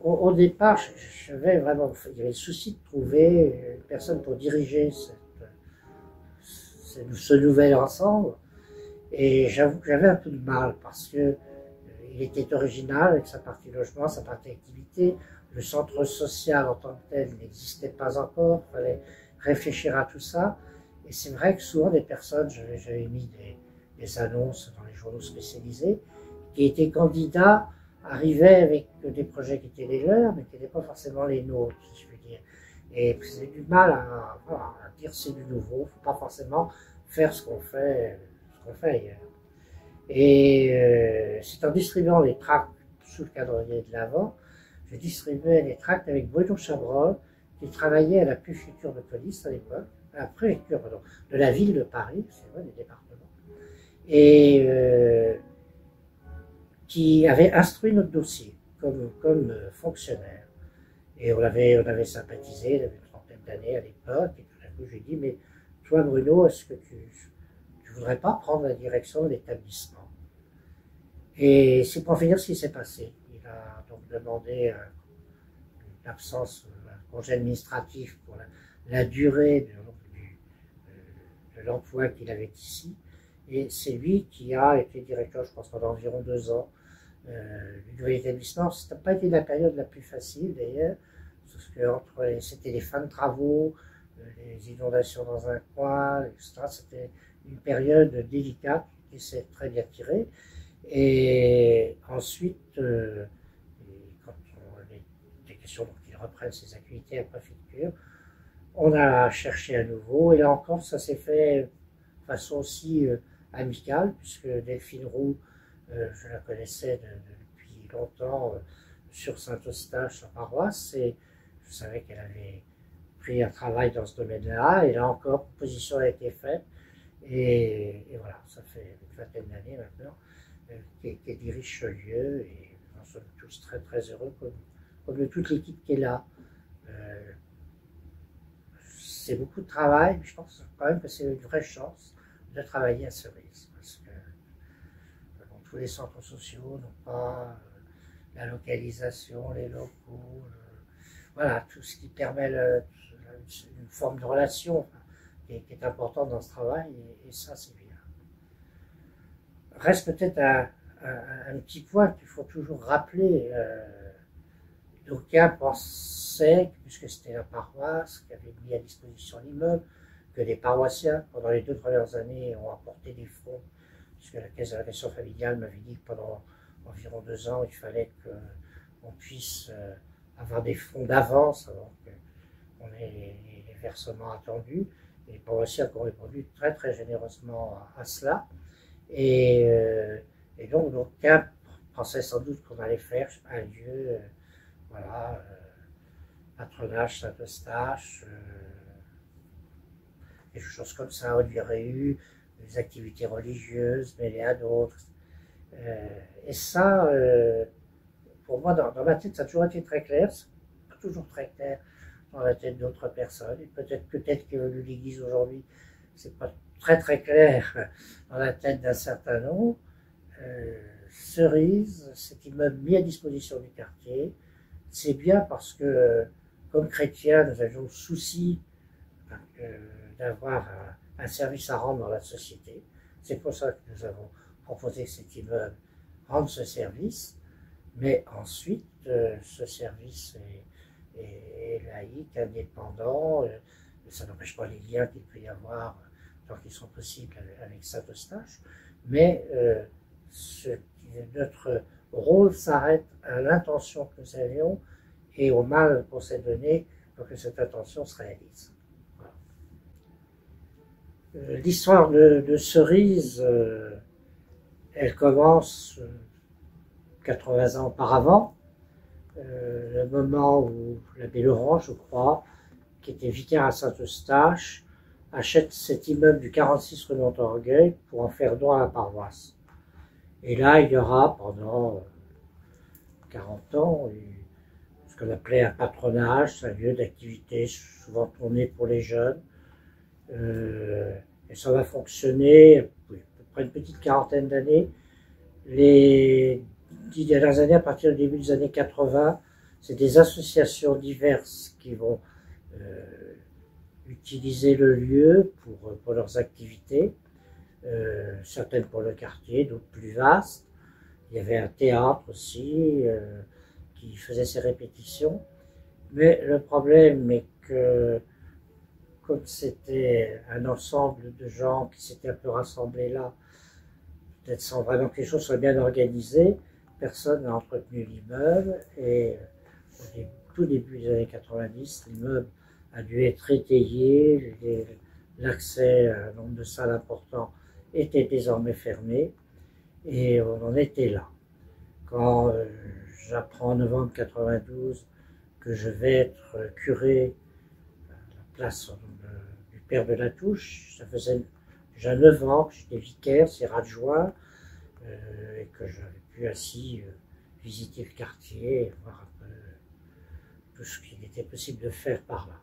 au départ, j'avais vraiment, il y avait le souci de trouver une personne pour diriger ce nouvel ensemble. Et j'avoue que j'avais un peu de mal parce que il était original avec sa partie logement, sa partie activité. Le centre social en tant que tel n'existait pas encore. Il fallait réfléchir à tout ça. Et c'est vrai que souvent des personnes, j'avais mis des annonces dans les journaux spécialisés, qui étaient candidats, arrivaient avec des projets qui étaient les leurs, mais qui n'étaient pas forcément les nôtres, si je veux dire. Et c'est du mal à dire c'est du nouveau. Il ne faut pas forcément faire ce qu'on fait ailleurs. Et c'est en distribuant les tracts sous le calendrier de l'Avent, je distribuais les tracts avec Bruno Chabrol, qui travaillait à la préfecture de police à l'époque, à la préfecture de la ville de Paris, c'est vrai, des départements, et qui avait instruit notre dossier comme fonctionnaire. Et on avait sympathisé, il avait une trentaine d'années à l'époque, et tout à coup je lui ai dit, mais toi Bruno, est-ce que tu ne voudrais pas prendre la direction de l'établissement? Et c'est pour finir ce qui s'est passé. Il a donc demandé une absence, un congé administratif pour la durée de l'emploi qu'il avait ici. Et c'est lui qui a été directeur, je pense, pendant environ 2 ans du nouvel établissement. Ça n'a pas été la période la plus facile d'ailleurs, parce que c'était les fins de travaux, les inondations dans un coin, etc. C'était une période délicate qui s'est très bien tirée. Et ensuite, quand il était question qu'il reprenne ses activités à la préfecture, on a cherché à nouveau, et là encore, ça s'est fait de façon aussi amicale, puisque Delphine Roux, je la connaissais depuis longtemps sur Saint-Eustache, sa paroisse, et je savais qu'elle avait pris un travail dans ce domaine-là, et là encore, proposition a été faite, et voilà, ça fait une vingtaine d'années maintenant qu'elle dirige ce lieu, et nous sommes tous très très heureux, comme de toute l'équipe qui est là. C'est beaucoup de travail, mais je pense quand même que c'est une vraie chance de travailler à Cerise, parce que bon, tous les centres sociaux n'ont pas la localisation, les locaux, voilà, tout ce qui permet une forme de relation qui est importante dans ce travail, et ça c'est bien. Reste peut-être un petit point qu'il faut toujours rappeler. D'aucuns pensaient, puisque c'était la paroisse qui avait mis à disposition l'immeuble, que les paroissiens, pendant les 2 premières années, ont apporté des fonds, puisque la caisse de la question familiale m'avait dit que pendant environ 2 ans, il fallait qu'on puisse avoir des fonds d'avance avant qu'on ait les versements attendus. Et les paroissiens ont répondu très très généreusement à cela. Et donc d'aucuns pensaient sans doute qu'on allait faire un lieu, voilà, patronage Saint-Eustache, des choses comme ça. Il y aurait eu des activités religieuses mêlées à d'autres. Et ça, pour moi, dans ma tête, ça a toujours été très clair. C'est pas toujours très clair dans la tête d'autres personnes. Et peut-être que l'Église aujourd'hui, c'est pas très très clair dans la tête d'un certain nombre. Cerise, cet immeuble mis à disposition du quartier, c'est bien parce que, comme chrétiens, nous avions le souci d'avoir un service à rendre dans la société. C'est pour ça que nous avons proposé que cet immeuble rende ce service. Mais ensuite, ce service est laïque, indépendant. Ça n'empêche pas les liens qu'il peut y avoir tant qu'ils sont possibles avec Saint-Eustache. Mais notre rôle s'arrête à l'intention que nous avions et au mal qu'on s'est donné pour que cette intention se réalise. Voilà. L'histoire de Cerise, elle commence 80 ans auparavant, le moment où l'abbé Laurent, je crois, qui était vicaire à Saint-Eustache, achète cet immeuble du 46 rue Montorgueil pour en faire don à la paroisse. Et là, il y aura pendant 40 ans ce qu'on appelait un patronage, un lieu d'activité souvent tourné pour les jeunes. Et ça va fonctionner à peu près une petite quarantaine d'années. Les 10 dernières années, à partir du début des années 80, c'est des associations diverses qui vont utiliser le lieu pour leurs activités, certaines pour le quartier, d'autres plus vastes. Il y avait un théâtre aussi qui faisait ses répétitions. Mais le problème est que, comme c'était un ensemble de gens qui s'étaient un peu rassemblés là, peut-être sans vraiment que les choses soient bien organisées, personne n'a entretenu l'immeuble. Et au tout début des années 90, l'immeuble a dû être étayé, l'accès à un nombre de salles important était désormais fermé, et on en était là. Quand j'apprends en novembre 92 que je vais être curé à la place du père de la Touche, ça faisait déjà 9 ans que j'étais vicaire, c'est adjoint, et que j'avais pu ainsi visiter le quartier, et voir un peu tout ce qu'il était possible de faire par là.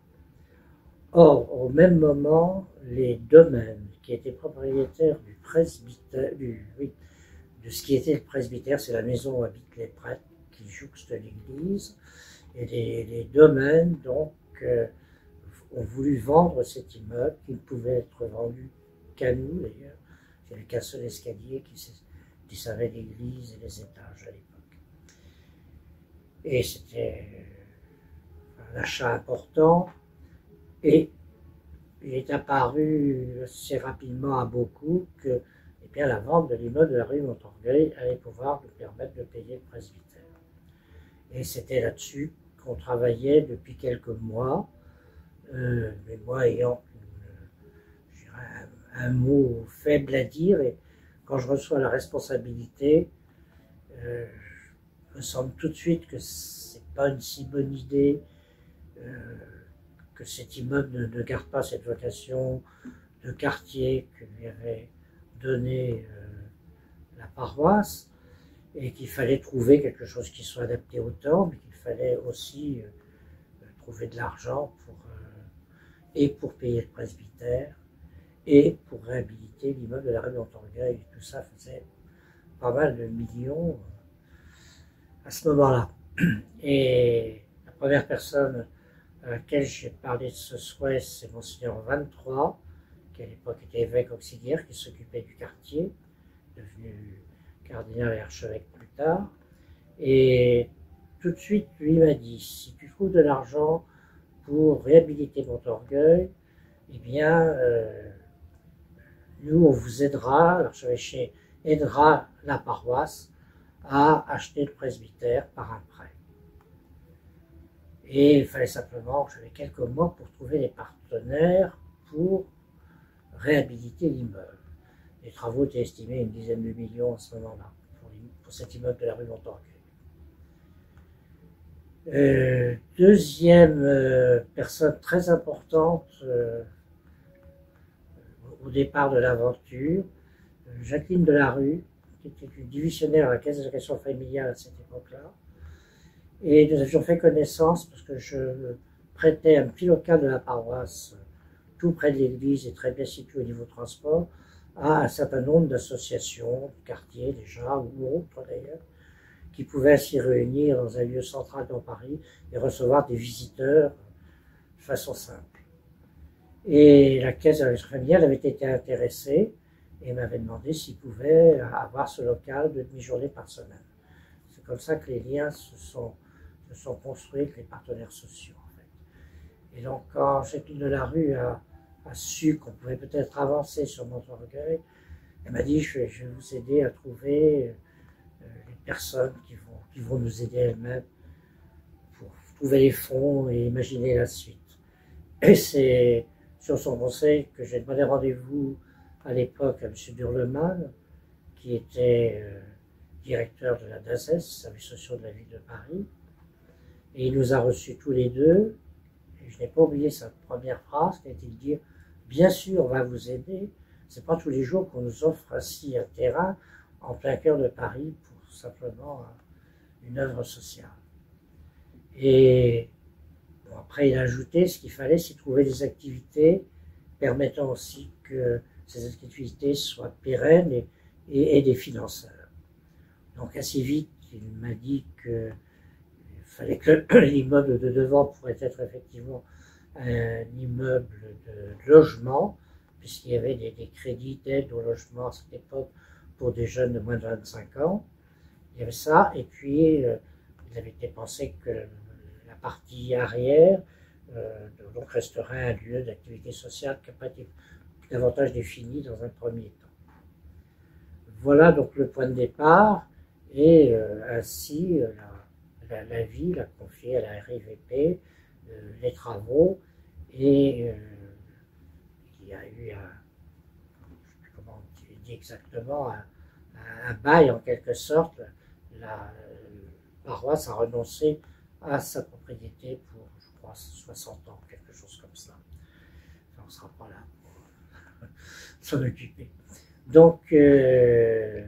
Or, au même moment, les domaines qui étaient propriétaires du presbytère, de ce qui était le presbytère, c'est la maison où habitent les prêtres qui jouxte l'église, et les domaines donc ont voulu vendre cet immeuble qui ne pouvait être vendu qu'à nous d'ailleurs. Il n'y avait qu'un seul escalier qui servait l'église et les étages à l'époque. Et c'était un achat important, et il est apparu assez rapidement à beaucoup que la vente de l'immeuble de la rue Montorgueil allait pouvoir nous permettre de payer le presbytère. Et c'était là-dessus qu'on travaillait depuis quelques mois, mais moi ayant un mot faible à dire, et quand je reçois la responsabilité, je me semble tout de suite que c'est pas une si bonne idée, que cet immeuble ne garde pas cette vocation de quartier que lui avait donné la paroisse, et qu'il fallait trouver quelque chose qui soit adapté au temps, mais qu'il fallait aussi trouver de l'argent pour payer le presbytère et pour réhabiliter l'immeuble de la rue Montorgueil. Et tout ça faisait pas mal de millions à ce moment-là. Et la première personne à laquelle j'ai parlé de ce souhait, c'est Monseigneur 23, qui à l'époque était évêque auxiliaire, qui s'occupait du quartier, devenu cardinal et archevêque plus tard. Et tout de suite, lui m'a dit, si tu trouves de l'argent pour réhabiliter Montorgueil, eh bien, nous, on vous aidera, l'archevêché aidera la paroisse à acheter le presbytère par un prêt. Et il fallait simplement que j'avais quelques mois pour trouver des partenaires pour réhabiliter l'immeuble. Les travaux étaient estimés à une dizaine de millions à ce moment-là, pour cet immeuble de la rue Montorgueil. Deuxième personne très importante au départ de l'aventure, Jacqueline Delarue, qui était une divisionnaire à la Caisse d'allocation familiale à cette époque-là. Et nous avions fait connaissance parce que je prêtais un petit local de la paroisse, tout près de l'église et très bien situé au niveau transport, à un certain nombre d'associations, du quartier déjà, ou autres d'ailleurs, qui pouvaient s'y réunir dans un lieu central dans Paris et recevoir des visiteurs de façon simple. Et la Caisse d'allocation familiale avait été intéressée et m'avait demandé s'il pouvait avoir ce local de demi-journée par semaine. C'est comme ça que les liens se sont construits avec les partenaires sociaux, en fait. Et donc, quand Jacqueline Delarue a su qu'on pouvait peut-être avancer sur Montorgueil, elle m'a dit, je vais vous aider à trouver les personnes qui vont nous aider elles-mêmes pour trouver les fonds et imaginer la suite. Et c'est sur son conseil que j'ai demandé rendez-vous à l'époque à M. Burleman, qui était directeur de la DASES, service social de la ville de Paris, et il nous a reçus tous les deux, et je n'ai pas oublié sa première phrase, qui a été de dire « Bien sûr, on va vous aider, c'est pas tous les jours qu'on nous offre ainsi un terrain en plein cœur de Paris pour simplement une œuvre sociale. » Et bon, après, il a ajouté ce qu'il fallait, c'est trouver des activités permettant aussi que ces activités soient pérennes et des financeurs. Donc assez vite, il m'a dit qu'il fallait que l'immeuble de devant pourrait être effectivement un immeuble de logement, puisqu'il y avait des crédits d'aide au logement à cette époque pour des jeunes de moins de 25 ans. Il y avait ça, et puis il avait été pensé que la partie arrière donc resterait un lieu d'activité sociale qui n'a pas été davantage défini dans un premier temps. Voilà donc le point de départ, et ainsi la ville a confié à la RIVP les travaux, et il y a eu je sais plus comment on dit exactement, un bail en quelque sorte. La paroisse a renoncé à sa propriété pour, je crois, 60 ans, quelque chose comme ça. Enfin, on ne sera pas là pour s'en occuper. Donc, les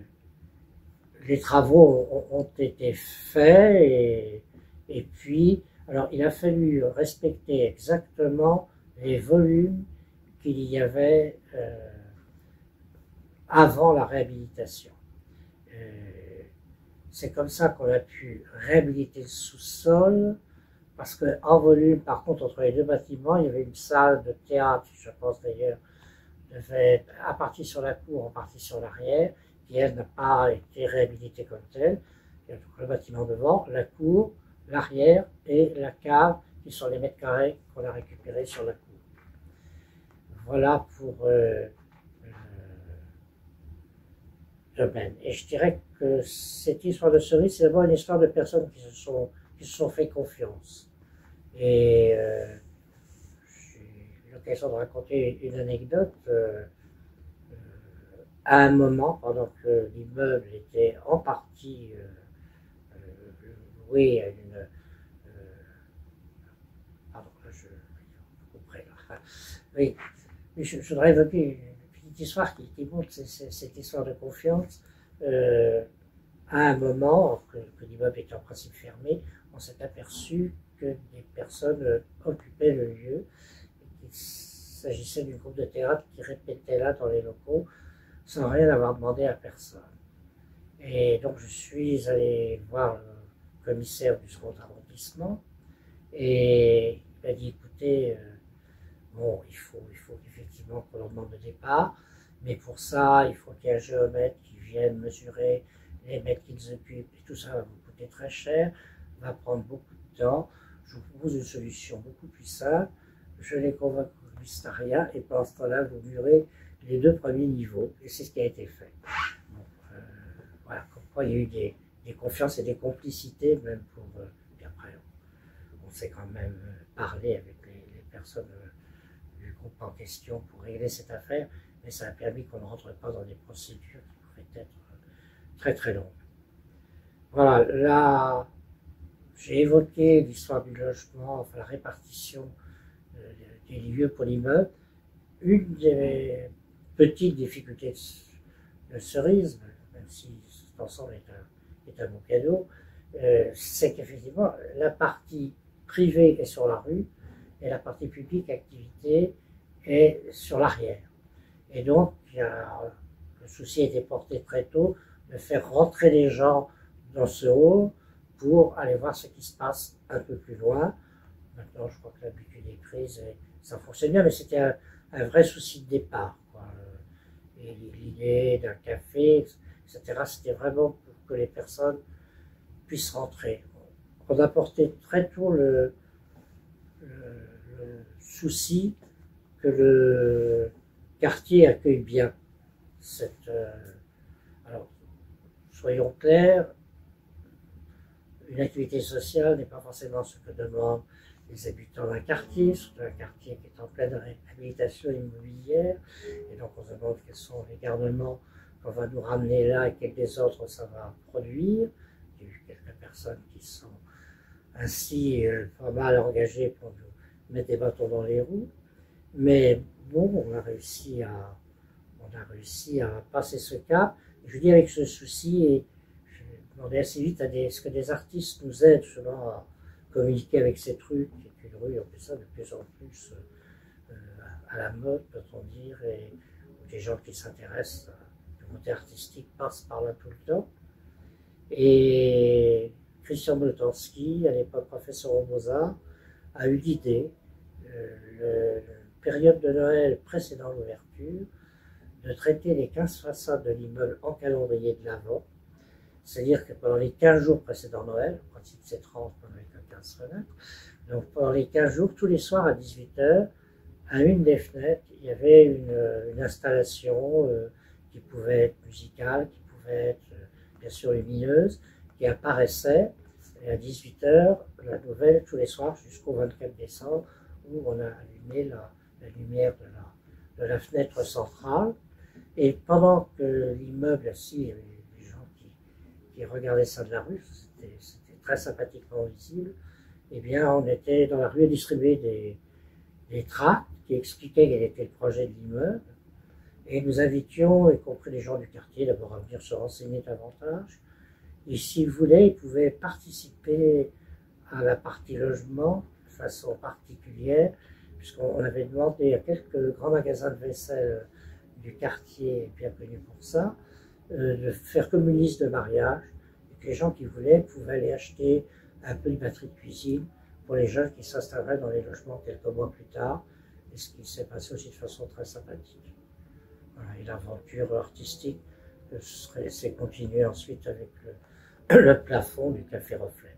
travaux ont été faits, et puis, alors il a fallu respecter exactement les volumes qu'il y avait avant la réhabilitation. C'est comme ça qu'on a pu réhabiliter le sous-sol, parce qu'en volume, par contre, entre les deux bâtiments, il y avait une salle de théâtre, je pense d'ailleurs, devait être à partie sur la cour, en partie sur l'arrière, qui elle n'a pas été réhabilitée comme telle. Il y a donc le bâtiment devant, la cour, l'arrière et la cave, qui sont les mètres carrés qu'on a récupérés sur la cour. Voilà pour domaine. Et je dirais que cette histoire de cerise, c'est d'abord une histoire de personnes qui se sont fait confiance. Et j'ai eu l'occasion de raconter une anecdote. À un moment, pendant que l'immeuble était en partie loué à une... pardon, je couperai là. Oui, mais je voudrais évoquer une petite histoire qui montre cette histoire de confiance. À un moment, que l'immeuble était en principe fermé, on s'est aperçu que des personnes occupaient le lieu, et qu'il s'agissait d'une groupe de théâtre qui répétait là dans les locaux, sans rien avoir demandé à personne. Et donc je suis allé voir le commissaire du second arrondissement, et il m'a dit, écoutez, bon, il faut effectivement qu'on leur demande le départ, mais pour ça, il faut qu'il y ait un géomètre qui vienne mesurer les mètres qu'ils occupent, et tout ça va vous coûter très cher, va prendre beaucoup de temps. Je vous propose une solution beaucoup plus simple. Je les convainc au commissariat, et pendant ce temps-là, vous murez les 2 premiers niveaux, et c'est ce qui a été fait. Bon, voilà, comme quoi il y a eu des confiances et des complicités, même pour... puis après, on s'est quand même parlé avec les personnes du groupe en question pour régler cette affaire, mais ça a permis qu'on ne rentre pas dans des procédures qui pouvaient être très très longues. Voilà, là, j'ai évoqué l'histoire du logement, enfin la répartition des lieux pour l'immeuble. Une des petites difficultés de cerise, même si cet ensemble est un bon cadeau, c'est qu'effectivement la partie privée est sur la rue et la partie publique, activité, est sur l'arrière. Et donc, le souci a été porté très tôt de faire rentrer les gens dans ce hall pour aller voir ce qui se passe un peu plus loin. Maintenant, je crois que l'habitude est prise et ça fonctionne bien, mais c'était un vrai souci de départ, quoi. Et l'idée d'un café, etc., c'était vraiment pour que les personnes puissent rentrer. On a porté très tôt le souci que le quartier accueille bien cette... alors, soyons clairs, une activité sociale n'est pas forcément ce que demandent les habitants d'un quartier, surtout un quartier qui est en pleine réhabilitation immobilière, et donc on se demande quels sont les garnements qu'on va nous ramener là et quels désordres ça va produire. Il y a eu quelques personnes qui sont ainsi pas mal engagées pour nous mettre des bâtons dans les roues, mais bon, on a réussi à passer ce cap. Je dis avec ce souci, et je demandais assez vite à ce que des artistes nous aident justement à communiquer avec cette rue, qui est une rue en plus ça de plus en plus à la mode, peut-on dire, et des gens qui s'intéressent au côté artistique passent par là tout le temps. Et Christian Boltanski, à l'époque professeur aux Beaux-Arts, a eu l'idée, période de Noël précédant l'ouverture, de traiter les 15 façades de l'immeuble en calendrier de l'Avent. C'est-à-dire que pendant les 15 jours précédant Noël, en principe c'est 30 avec 15 fenêtres, donc pendant les 15 jours, tous les soirs à 18 h, à une des fenêtres, il y avait une installation qui pouvait être musicale, qui pouvait être bien sûr lumineuse, qui apparaissait, et à 18 h, la nouvelle tous les soirs jusqu'au 24 décembre, où on a allumé la lumière de la fenêtre centrale. Et pendant que l'immeuble assis, il y avait des gens qui regardaient ça de la rue, c'était très sympathiquement visible, eh bien on était dans la rue à distribuer des tracts qui expliquaient quel était le projet de l'immeuble, et nous invitions, y compris les gens du quartier, d'abord à venir se renseigner davantage, et s'ils voulaient, ils pouvaient participer à la partie logement de façon particulière, puisqu'on avait demandé à quelques grands magasins de vaisselle du quartier, bien connu pour ça, de faire comme une liste de mariage, et que les gens qui voulaient pouvaient aller acheter un peu de batterie de cuisine pour les jeunes qui s'installeraient dans les logements quelques mois plus tard, et ce qui s'est passé aussi de façon très sympathique. Voilà, et l'aventure artistique s'est continuée ensuite avec le plafond du Café Reflet.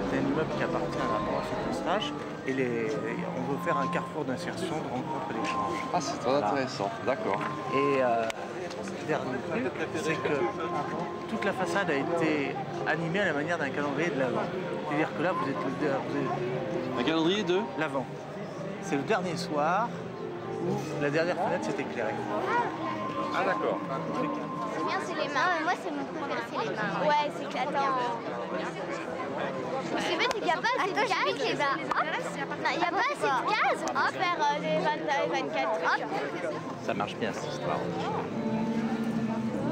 C'est un immeuble qui appartient à la paroisse Saint-Eustache et on veut faire un carrefour d'insertion, de rencontre et d'échange. Ah, c'est très intéressant, d'accord. Et dernier truc, c'est que toute la façade a été animée à la manière d'un calendrier de l'Avent. C'est-à-dire que là, vous êtes Un calendrier de l'Avent. C'est le dernier soir où la dernière fenêtre s'est éclairée. Ah, d'accord. C'est bien, c'est les mains. Moi, c'est mon préféré, c'est les mains. Ouais, c'est éclatant. C'est bête, il n'y a pas assez de cases. Il n'y a pas assez de cases. Hop, faire les 20 et 24. Hop. Ça marche bien cette histoire.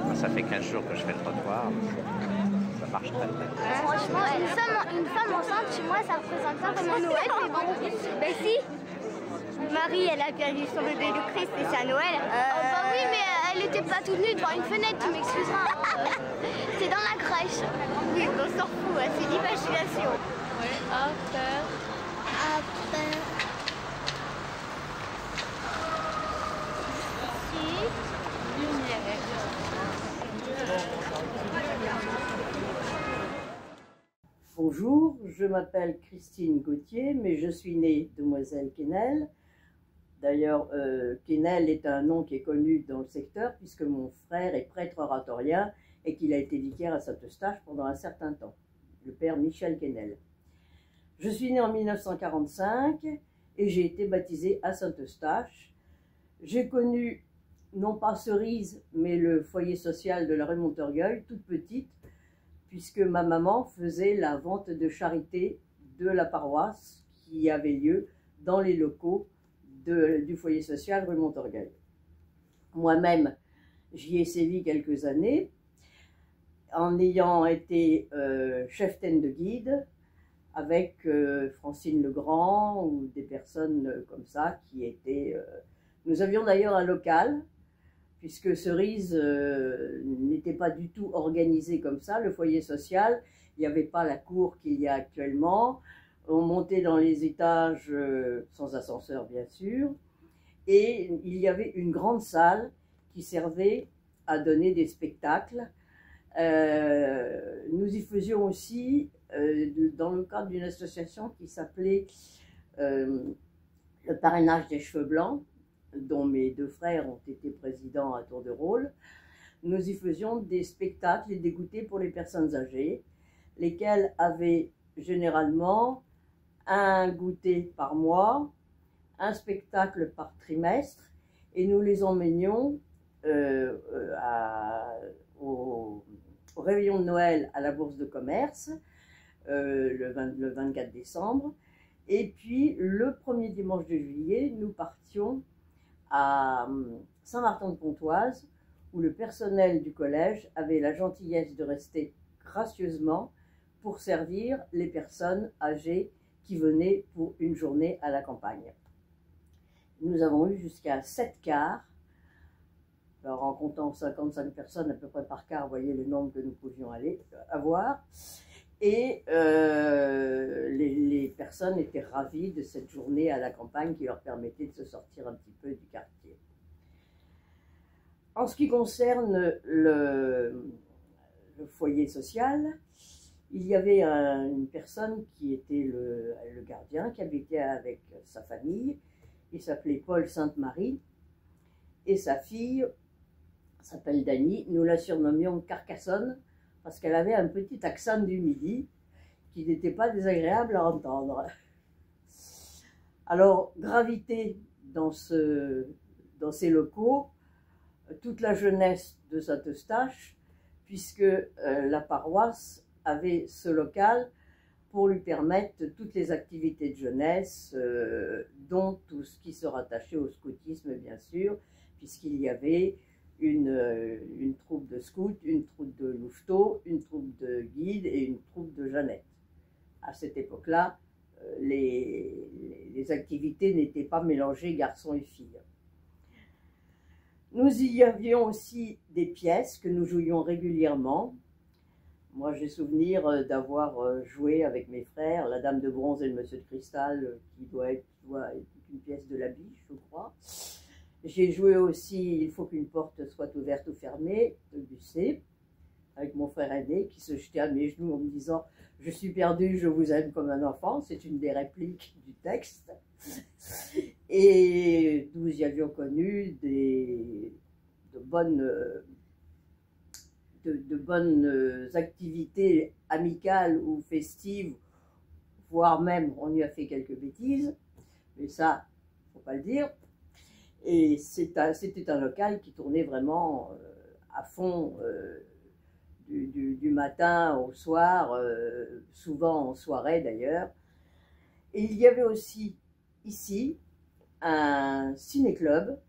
Moi, ça fait 15 jours que je fais le trottoir. Ça marche très bien. Franchement, une femme enceinte, chez moi, ça représente pas vraiment Noël, mais bon. Ben si. Marie, elle a perdu son bébé du Christ et c'est à Noël. Bah oui, mais elle était pas toute nue devant une fenêtre, tu m'excuseras. C'est dans la crèche. Oui, on s'en fout, c'est l'imagination. Ouais, hop. Bonjour, je m'appelle Christine Gauthier, mais je suis née demoiselle Quesnel. D'ailleurs, Quesnel est un nom qui est connu dans le secteur puisque mon frère est prêtre oratorien et qu'il a été vicaire à Saint-Eustache pendant un certain temps, le père Michel Quesnel. Je suis née en 1945 et j'ai été baptisée à Saint-Eustache. J'ai connu, non pas Cerise, mais le foyer social de la rue Montorgueil, toute petite, puisque ma maman faisait la vente de charité de la paroisse qui avait lieu dans les locaux du foyer social rue Montorgueil. Moi-même, j'y ai sévi quelques années, en ayant été cheftaine de guide avec Francine Legrand ou des personnes comme ça qui étaient... Nous avions d'ailleurs un local, puisque Cerise n'était pas du tout organisé comme ça, le foyer social, il n'y avait pas la cour qu'il y a actuellement, on montait dans les étages sans ascenseur bien sûr, et il y avait une grande salle qui servait à donner des spectacles. Nous y faisions aussi, dans le cadre d'une association qui s'appelait le parrainage des cheveux blancs, dont mes deux frères ont été présidents à tour de rôle, nous y faisions des spectacles et des goûters pour les personnes âgées, lesquels avaient généralement un goûter par mois, un spectacle par trimestre, et nous les emmenions au réveillon de Noël à la Bourse de commerce, le 24 décembre, Et puis, le premier dimanche de juillet, nous partions à Saint-Martin-de-Pontoise, où le personnel du collège avait la gentillesse de rester gracieusement pour servir les personnes âgées qui venaient pour une journée à la campagne. Nous avons eu jusqu'à 7 cars. Alors, en comptant 55 personnes à peu près par car, vous voyez le nombre que nous pouvions avoir. Et les personnes étaient ravies de cette journée à la campagne qui leur permettait de se sortir un petit peu du quartier. En ce qui concerne le foyer social, il y avait une personne qui était le gardien, qui habitait avec sa famille. Il s'appelait Paul Sainte-Marie et sa fille s'appelle Dany. Nous la surnommions Carcassonne parce qu'elle avait un petit accent du Midi qui n'était pas désagréable à entendre. Alors, gravité dans ces locaux, toute la jeunesse de Saint-Eustache, puisque la paroisse avait ce local pour lui permettre toutes les activités de jeunesse, dont tout ce qui se rattachait au scoutisme, bien sûr, puisqu'il y avait une troupe de scouts, une troupe de louveteaux, une troupe de guides et une troupe de jeannettes. À cette époque-là, les activités n'étaient pas mélangées garçons et filles. Nous y avions aussi des pièces que nous jouions régulièrement. Moi, j'ai souvenir d'avoir joué avec mes frères La Dame de Bronze et le Monsieur de Cristal, qui doit être une pièce de la Biche, je crois. J'ai joué aussi Il faut qu'une porte soit ouverte ou fermée, de Busset, avec mon frère aîné qui se jetait à mes genoux en me disant « Je suis perdu, je vous aime comme un enfant ». C'est une des répliques du texte. Et nous y avions connu de bonnes activités amicales ou festives, voire même on y a fait quelques bêtises, mais ça, il ne faut pas le dire. Et c'était un local qui tournait vraiment à fond du matin au soir, souvent en soirée d'ailleurs. Et il y avait aussi ici un ciné-club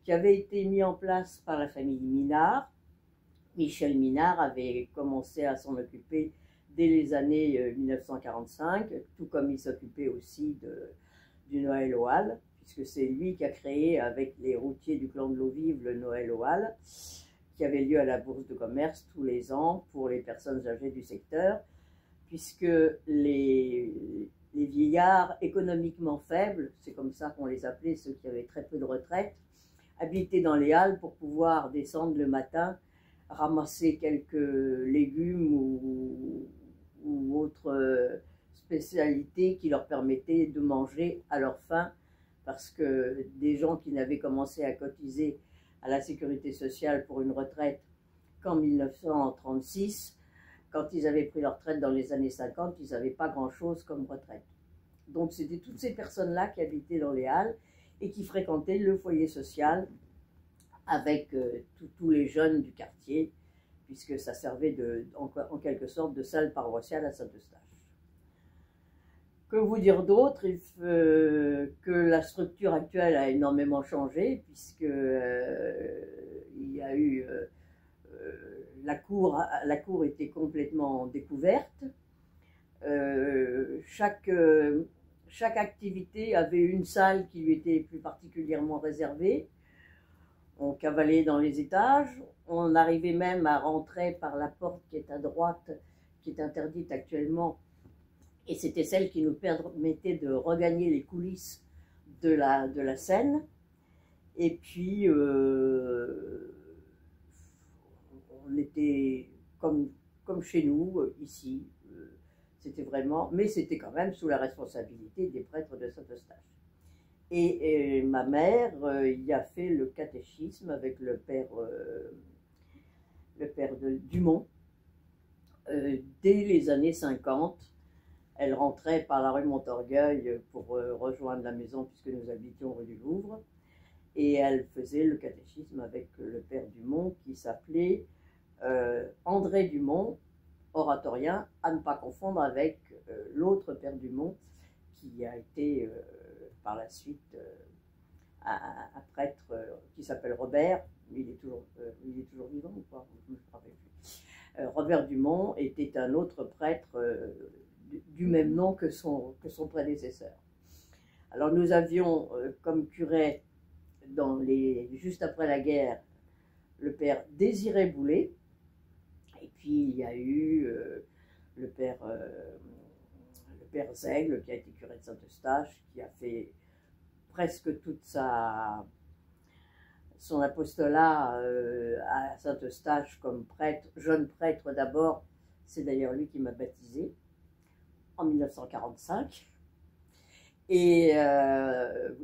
qui avait été mis en place par la famille Minard. Michel Minard avait commencé à s'en occuper dès les années 1945, tout comme il s'occupait aussi du Noël aux Halles, puisque c'est lui qui a créé avec les routiers du clan de l'Eau-Vive le Noël aux Halles, qui avait lieu à la Bourse de Commerce tous les ans pour les personnes âgées du secteur, puisque les vieillards économiquement faibles, c'est comme ça qu'on les appelait, ceux qui avaient très peu de retraite, habitaient dans les halles pour pouvoir descendre le matin, ramasser quelques légumes ou autres spécialités qui leur permettaient de manger à leur faim, parce que des gens qui n'avaient commencé à cotiser à la sécurité sociale pour une retraite qu'en 1936, quand ils avaient pris leur retraite dans les années 50, ils n'avaient pas grand-chose comme retraite. Donc c'était toutes ces personnes-là qui habitaient dans les halles et qui fréquentaient le foyer social avec tous les jeunes du quartier, puisque ça servait en quelque sorte de salle paroissiale à Saint-Eustache. Que vous dire d'autre? Que la structure actuelle a énormément changé, puisque il y a eu la cour était complètement découverte. Chaque activité avait une salle qui lui était plus particulièrement réservée. On cavalait dans les étages, on arrivait même à rentrer par la porte qui est à droite, qui est interdite actuellement, et c'était celle qui nous permettait de regagner les coulisses de la scène. Et puis, on était comme chez nous, ici. C'était vraiment, mais c'était quand même sous la responsabilité des prêtres de Saint-Eustache. Et ma mère y a fait le catéchisme avec le père Dumont. Dès les années 50, elle rentrait par la rue Montorgueil pour rejoindre la maison, puisque nous habitions rue du Louvre. Et elle faisait le catéchisme avec le père Dumont, qui s'appelait André Dumont, oratorien, à ne pas confondre avec l'autre père Dumont, qui a été par la suite un prêtre qui s'appelle Robert. Il est toujours vivant ou pas? Je me rappelle plus. Robert Dumont était un autre prêtre du même nom que son prédécesseur. Alors nous avions comme curé juste après la guerre le père Désiré Boulet, et puis il y a eu le père Zègle qui a été curé de Saint-Eustache, qui a fait presque toute son apostolat à Saint-Eustache comme prêtre, jeune prêtre d'abord. C'est d'ailleurs lui qui m'a baptisé en 1945. Et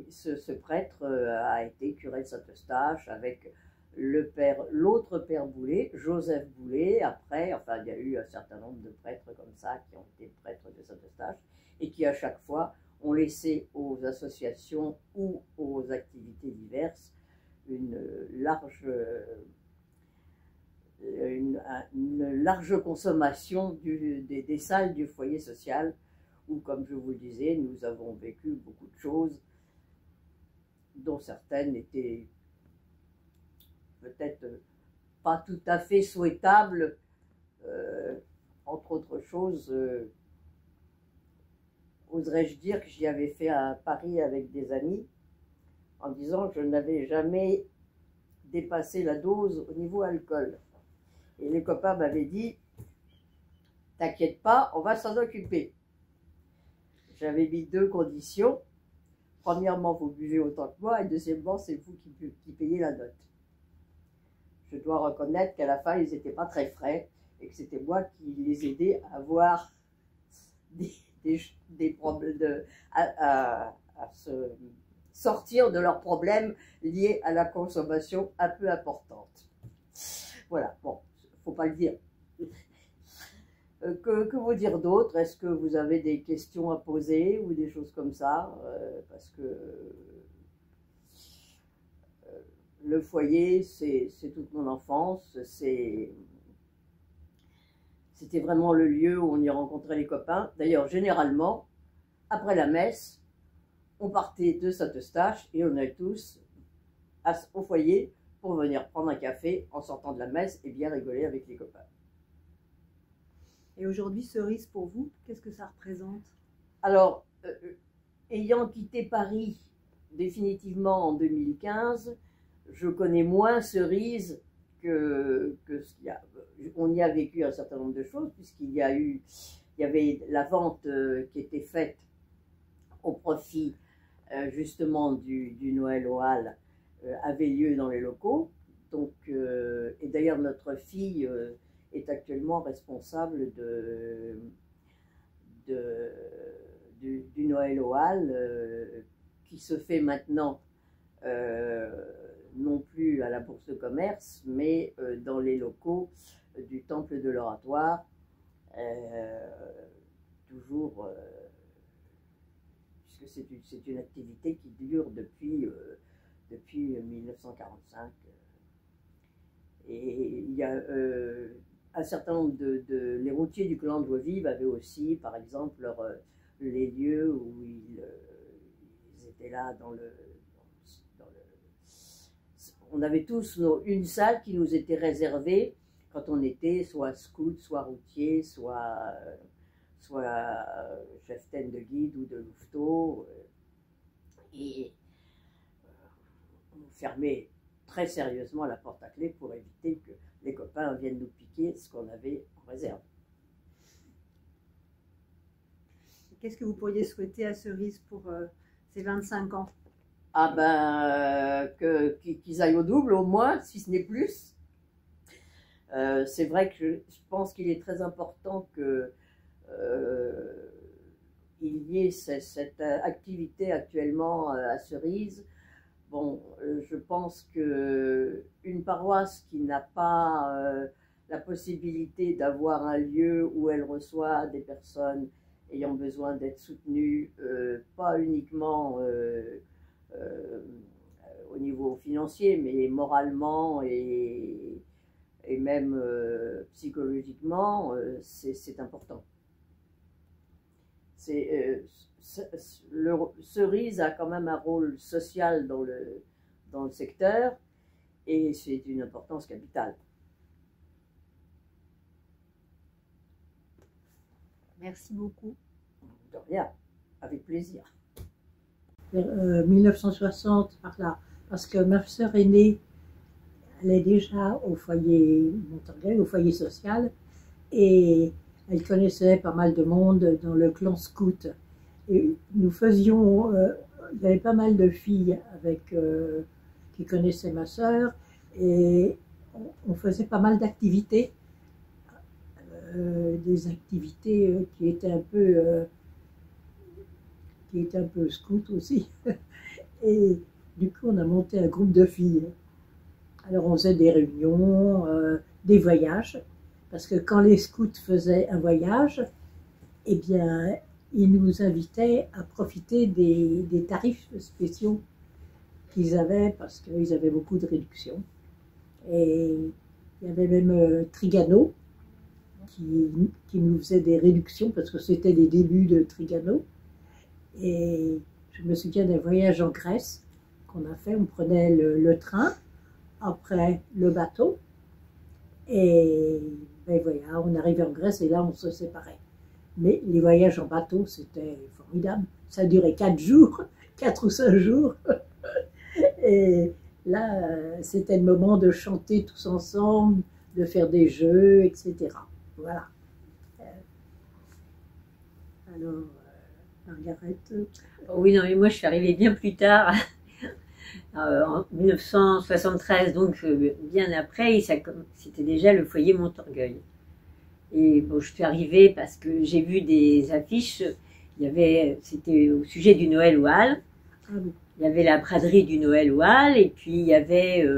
ce prêtre a été curé de Saint-Eustache avec l'autre père Boulet, Joseph Boulet. Après, enfin, il y a eu un certain nombre de prêtres comme ça qui ont été prêtres de Saint-Eustache et qui à chaque fois ont laissé aux associations ou aux activités diverses une large consommation des salles du foyer social, où, comme je vous le disais, nous avons vécu beaucoup de choses, dont certaines étaient peut-être pas tout à fait souhaitables. Entre autres choses, oserais-je dire que j'y avais fait un pari avec des amis, en disant que je n'avais jamais dépassé la dose au niveau alcool. Et les copains m'avaient dit, t'inquiète pas, on va s'en occuper. J'avais mis 2 conditions. Premièrement, vous buvez autant que moi, et deuxièmement, c'est vous qui payez la note. Je dois reconnaître qu'à la fin, ils n'étaient pas très frais, et que c'était moi qui les aidais à avoir des problèmes, à se sortir de leurs problèmes liés à la consommation un peu importante. Voilà, bon, faut pas le dire. Que vous dire d'autre? Est-ce que vous avez des questions à poser ou des choses comme ça? Parce que le foyer, c'est toute mon enfance. C'était vraiment le lieu où on y rencontrait les copains. D'ailleurs, généralement, après la messe, on partait de Saint-Eustache et on allait tous au foyer pour venir prendre un café en sortant de la messe et bien rigoler avec les copains. Et aujourd'hui, Cerise, pour vous, qu'est-ce que ça représente? Alors, ayant quitté Paris définitivement en 2015, je connais moins Cerise que ce qu'il y a. On y a vécu un certain nombre de choses, puisqu'il y avait la vente qui était faite au profit justement du Noël aux Halles, avait lieu dans les locaux. Donc, et d'ailleurs, notre fille est actuellement responsable du Noël aux Halles, qui se fait maintenant non plus à la Bourse de Commerce, mais dans les locaux du Temple de l'Oratoire, toujours, puisque c'est une activité qui dure depuis 1945. Et il y a un certain nombre les routiers du clan de Joie-Vive avaient aussi, par exemple, les lieux où ils étaient là on avait tous une salle qui nous était réservée quand on était soit scout, soit routier, soit cheftaine de guide ou de louveteau. Et on fermait très sérieusement la porte à clé pour éviter que les copains viennent nous piquer ce qu'on avait en réserve. Qu'est-ce que vous pourriez souhaiter à Cerise pour ses 25 ans? Ah ben, qu'ils aillent au double au moins, si ce n'est plus. C'est vrai que je pense qu'il est très important que il y ait cette activité actuellement à Cerise. Bon, je pense qu'une paroisse qui n'a pas la possibilité d'avoir un lieu où elle reçoit des personnes ayant besoin d'être soutenues, pas uniquement au niveau financier, mais moralement et même psychologiquement, c'est important. Cerise a quand même un rôle social dans le secteur et c'est d'une importance capitale. Merci beaucoup. De rien, avec plaisir. 1960, par là, parce que ma sœur aînée, elle est déjà au foyer Montorgueil, au foyer social, et elle connaissait pas mal de monde dans le clan scout. Et nous faisions, il y avait pas mal de filles qui connaissaient ma sœur, et on faisait pas mal d'activités, des activités qui étaient un peu scout aussi. Et du coup, on a monté un groupe de filles. Alors, on faisait des réunions, des voyages, parce que quand les scouts faisaient un voyage, eh bien, ils nous invitaient à profiter des tarifs spéciaux qu'ils avaient, parce qu'ils avaient beaucoup de réductions. Et il y avait même Trigano, qui nous faisait des réductions, parce que c'était les débuts de Trigano. Et je me souviens d'un voyage en Grèce qu'on a fait. On prenait le train, après le bateau, et ben voilà, on arrivait en Grèce et là on se séparait. Mais les voyages en bateau, c'était formidable. Ça durait 4 jours, 4 ou 5 jours. Et là, c'était le moment de chanter tous ensemble, de faire des jeux, etc. Voilà. Alors, Margaret. Oui, non, mais moi je suis arrivée bien plus tard, en 1973, donc bien après, c'était déjà le foyer Montorgueil. Et bon, je suis arrivée parce que j'ai vu des affiches, c'était au sujet du Noël au Halles. Ah oui. Il y avait la braderie du Noël au Halles, et puis il y avait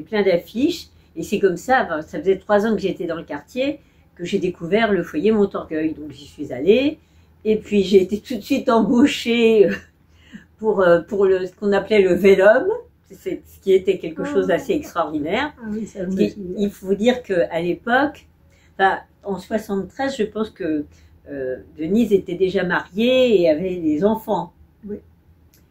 plein d'affiches, et c'est comme ça, ça faisait 3 ans que j'étais dans le quartier, que j'ai découvert le foyer Montorgueil, donc j'y suis allée. Et puis j'ai été tout de suite embauchée pour ce qu'on appelait le Vélum, ce qui était quelque chose d'assez extraordinaire. Ah oui, ça Il faut dire qu'à l'époque, en 73, je pense que Denise était déjà mariée et avait des enfants. Oui.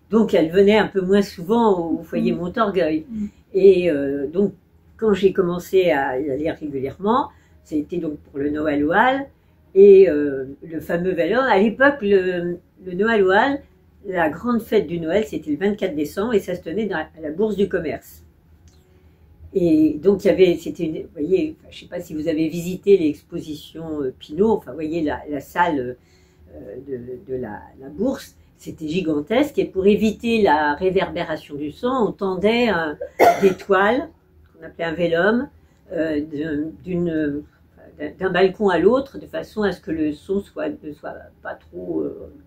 Donc elle venait un peu moins souvent au foyer Montorgueil. Et donc quand j'ai commencé à y aller régulièrement, c'était donc pour le Noël au Halles. Et le fameux Vélum, à l'époque, le Noël au Halles, la grande fête du Noël, c'était le 24 décembre et ça se tenait à la Bourse du Commerce. Et donc, vous voyez, je ne sais pas si vous avez visité l'exposition Pinault, enfin, vous voyez la salle de la Bourse, c'était gigantesque. Et pour éviter la réverbération du son, on tendait des toiles, qu'on appelait un Vélum, d'un balcon à l'autre, de façon à ce que le son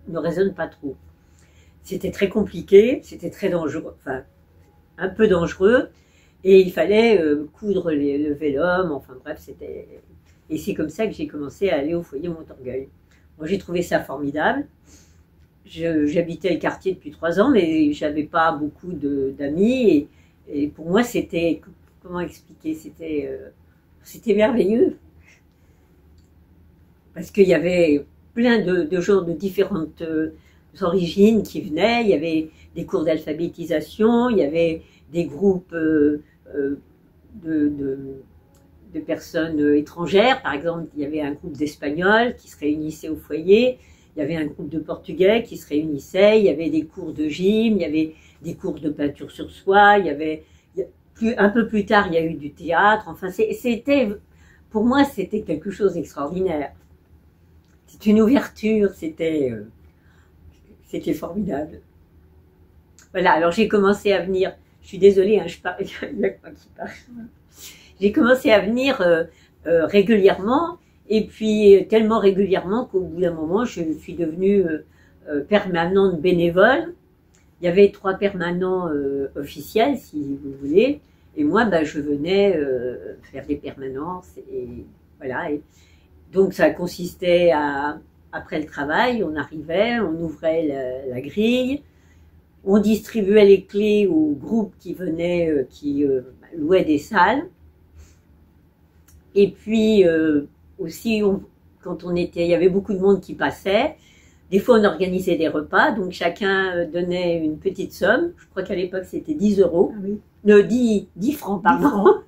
ne résonne pas trop. C'était très compliqué, c'était très dangereux, enfin un peu dangereux, et il fallait coudre le Vélum, enfin bref, et c'est comme ça que j'ai commencé à aller au foyer Montorgueil. Moi j'ai trouvé ça formidable. J'habitais le quartier depuis 3 ans, mais j'avais pas beaucoup d'amis, et pour moi c'était, comment expliquer, c'était merveilleux. Parce qu'il y avait plein de gens de différentes origines qui venaient, il y avait des cours d'alphabétisation, il y avait des groupes de personnes étrangères, par exemple, il y avait un groupe d'Espagnols qui se réunissaient au foyer, il y avait un groupe de Portugais qui se réunissaient, il y avait des cours de gym, il y avait des cours de peinture sur soie, un peu plus tard, il y a eu du théâtre, enfin, pour moi, c'était quelque chose d'extraordinaire. C'est une ouverture, c'était formidable. Voilà, alors j'ai commencé à venir, je suis désolée, hein, je parle, il y a quoi qui parle. J'ai commencé à venir régulièrement, et puis tellement régulièrement qu'au bout d'un moment, je suis devenue permanente bénévole. Il y avait 3 permanents officiels, si vous voulez, et moi, je venais faire des permanences, et voilà. Donc ça consistait après le travail, on arrivait, on ouvrait la grille, on distribuait les clés aux groupes qui venaient, qui louaient des salles. Et puis aussi, quand il y avait beaucoup de monde qui passait. Des fois, on organisait des repas, donc chacun donnait une petite somme. Je crois qu'à l'époque, c'était 10 euros. Ah oui. 10 francs, pardon.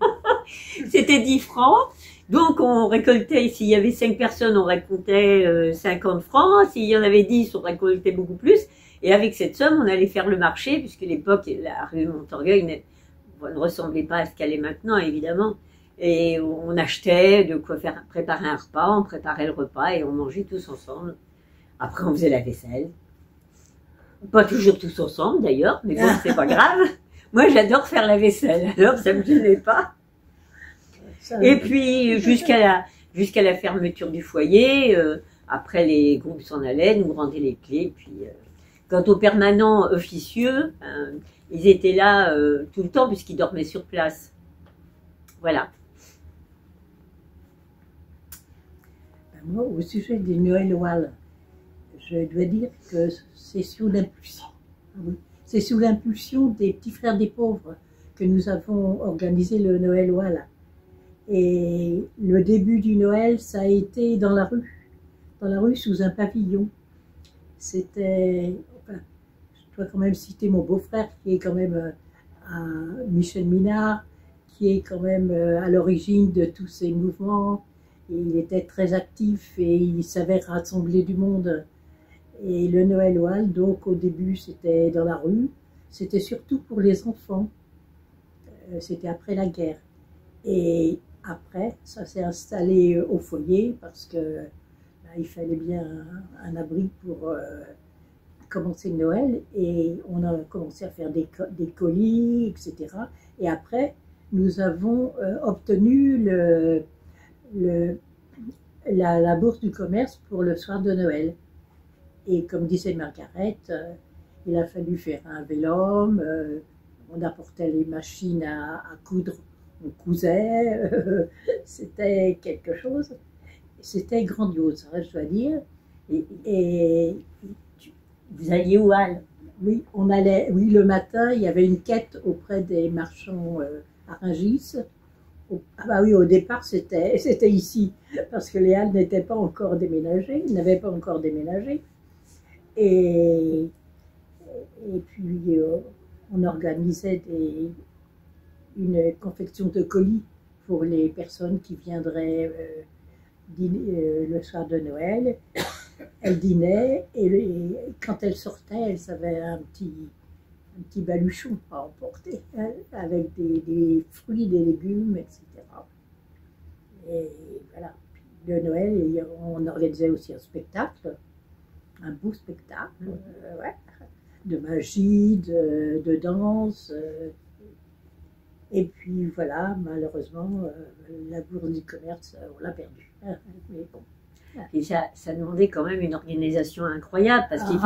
C'était 10 francs. Donc, on récoltait, s'il y avait 5 personnes, on récoltait 50 francs. S'il y en avait 10, on récoltait beaucoup plus. Et avec cette somme, on allait faire le marché, puisque à l'époque, la rue Montorgueil ne ressemblait pas à ce qu'elle est maintenant, évidemment. Et on achetait de quoi préparer un repas, on préparait le repas et on mangeait tous ensemble. Après, on faisait la vaisselle. Pas toujours tous ensemble, d'ailleurs, mais bon, c'est pas grave. Moi, j'adore faire la vaisselle, alors ça me gênait pas. Et puis, jusqu'à la fermeture du foyer, après, les groupes s'en allaient, nous rendaient les clés. Puis, quant aux permanents officieux, ils étaient là tout le temps, puisqu'ils dormaient sur place. Voilà. Moi, au sujet des Noël Wall, je dois dire que c'est sous l'impulsion. C'est sous l'impulsion des petits frères des pauvres que nous avons organisé le Noël Wall. Et le début du Noël, ça a été dans la rue sous un pavillon. C'était, enfin, je dois quand même citer mon beau-frère qui est quand même Michel Minard, qui est quand même à l'origine de tous ces mouvements. Et il était très actif et il savait rassembler du monde. Et le Noël Wall, donc au début c'était dans la rue, c'était surtout pour les enfants. C'était après la guerre. Et après, ça s'est installé au foyer parce que il fallait bien un abri pour commencer le Noël. Et on a commencé à faire des colis, etc. Et après, nous avons obtenu la bourse du commerce pour le soir de Noël. Et comme disait Margaret, il a fallu faire un vélum, on apportait les machines à coudre, on cousait, c'était quelque chose. C'était grandiose, hein, je dois dire. Et vous alliez où, Al? Oui, on allait, oui, le matin, il y avait une quête auprès des marchands à Rungis. Ah bah oui, au départ, c'était ici, parce que les Halles n'étaient pas encore déménagés, ils n'avaient pas encore déménagé. Et puis, on organisait une confection de colis pour les personnes qui viendraient dîner le soir de Noël. Elles dînaient et quand elles sortaient, elles avaient un petit baluchon à emporter, hein, avec des fruits, des légumes, etc. Et voilà. Puis le Noël, on organisait aussi un spectacle, un beau spectacle, ouais, de magie, de danse. Et puis voilà, malheureusement, la bourse du commerce, on l'a perdue. Mais bon. Et ça demandait quand même une organisation incroyable, parce qu'il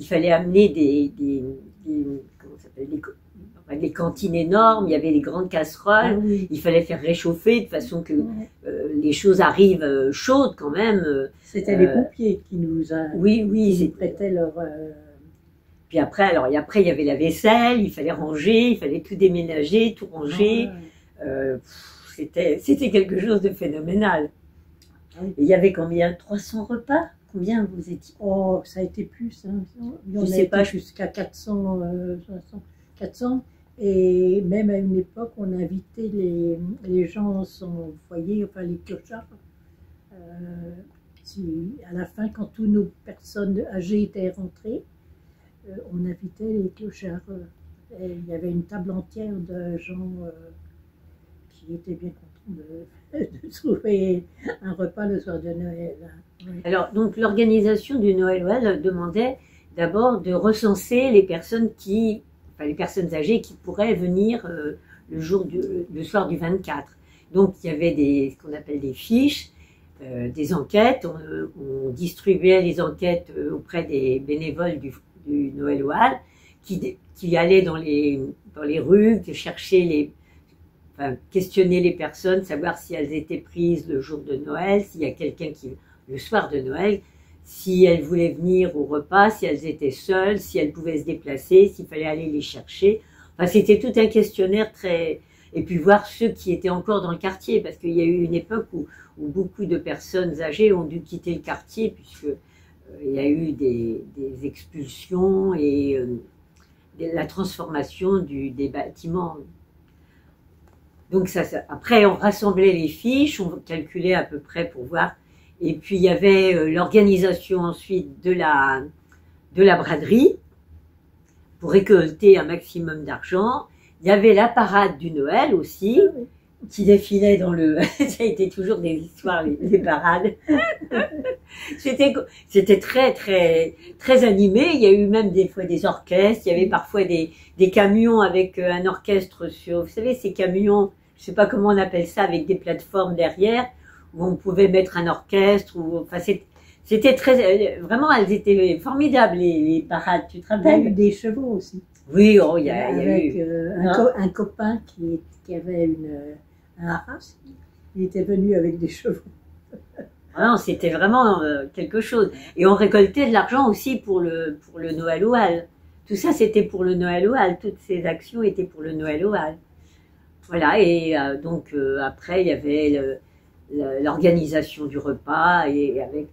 fallait amener des cantines énormes, il y avait des grandes casseroles, oui. Il fallait faire réchauffer de façon que les choses arrivent chaudes quand même. C'était les pompiers qui nous prêtaient leur... Puis après, il y avait la vaisselle, il fallait ranger, il fallait tout déménager, tout ranger. C'était quelque chose de phénoménal. Et il y avait combien? 300 repas? Combien vous étiez? Oh, ça a été plus. Hein. Je ne sais pas. Jusqu'à 400, 400. Et même à une époque, on invitait les gens dans son foyer, enfin les clochards. À la fin, quand toutes nos personnes âgées étaient rentrées, on invitait les clochards. Et il y avait une table entière de gens qui étaient bien contents de trouver un repas le soir de Noël. Oui. Alors, donc, l'organisation du Noël demandait d'abord de recenser les personnes les personnes âgées qui pourraient venir le soir du 24. Donc, il y avait ce qu'on appelle des fiches, des enquêtes. On distribuait les enquêtes auprès des bénévoles du Noël Wall qui allaient dans les rues, qui cherchaient questionner les personnes, savoir si elles étaient prises le jour de Noël, s'il y a quelqu'un le soir de Noël, si elles voulaient venir au repas, si elles étaient seules, si elles pouvaient se déplacer, s'il fallait aller les chercher. Enfin, c'était tout un questionnaire très, et puis voir ceux qui étaient encore dans le quartier, parce qu'il y a eu une époque où beaucoup de personnes âgées ont dû quitter le quartier, puisque il y a eu des expulsions et la transformation des bâtiments. Donc après, on rassemblait les fiches, on calculait à peu près pour voir. Et puis il y avait l'organisation ensuite de la braderie pour récolter un maximum d'argent. Il y avait la parade du Noël aussi, qui défilait dans le... Ça a été toujours des histoires, les parades. C'était très, très, très animé. Il y a eu même des fois des orchestres. Il y avait parfois des camions avec un orchestre sur... Vous savez, ces camions, je sais pas comment on appelle ça, avec des plateformes derrière, où on pouvait mettre un orchestre. Enfin, c'était très... Vraiment, elles étaient formidables, les parades. Tu te rappelles? Il y a eu des chevaux aussi. Oui, oh, il y a avec eu... un copain qui avait un haras, il était venu avec des chevaux. Non, c'était vraiment quelque chose. Et on récoltait de l'argent aussi pour le Noël au Hall. Tout ça, c'était pour le Noël au Hall. Toutes ces actions étaient pour le Noël au Hall. Voilà, et donc après, il y avait l'organisation du repas et avec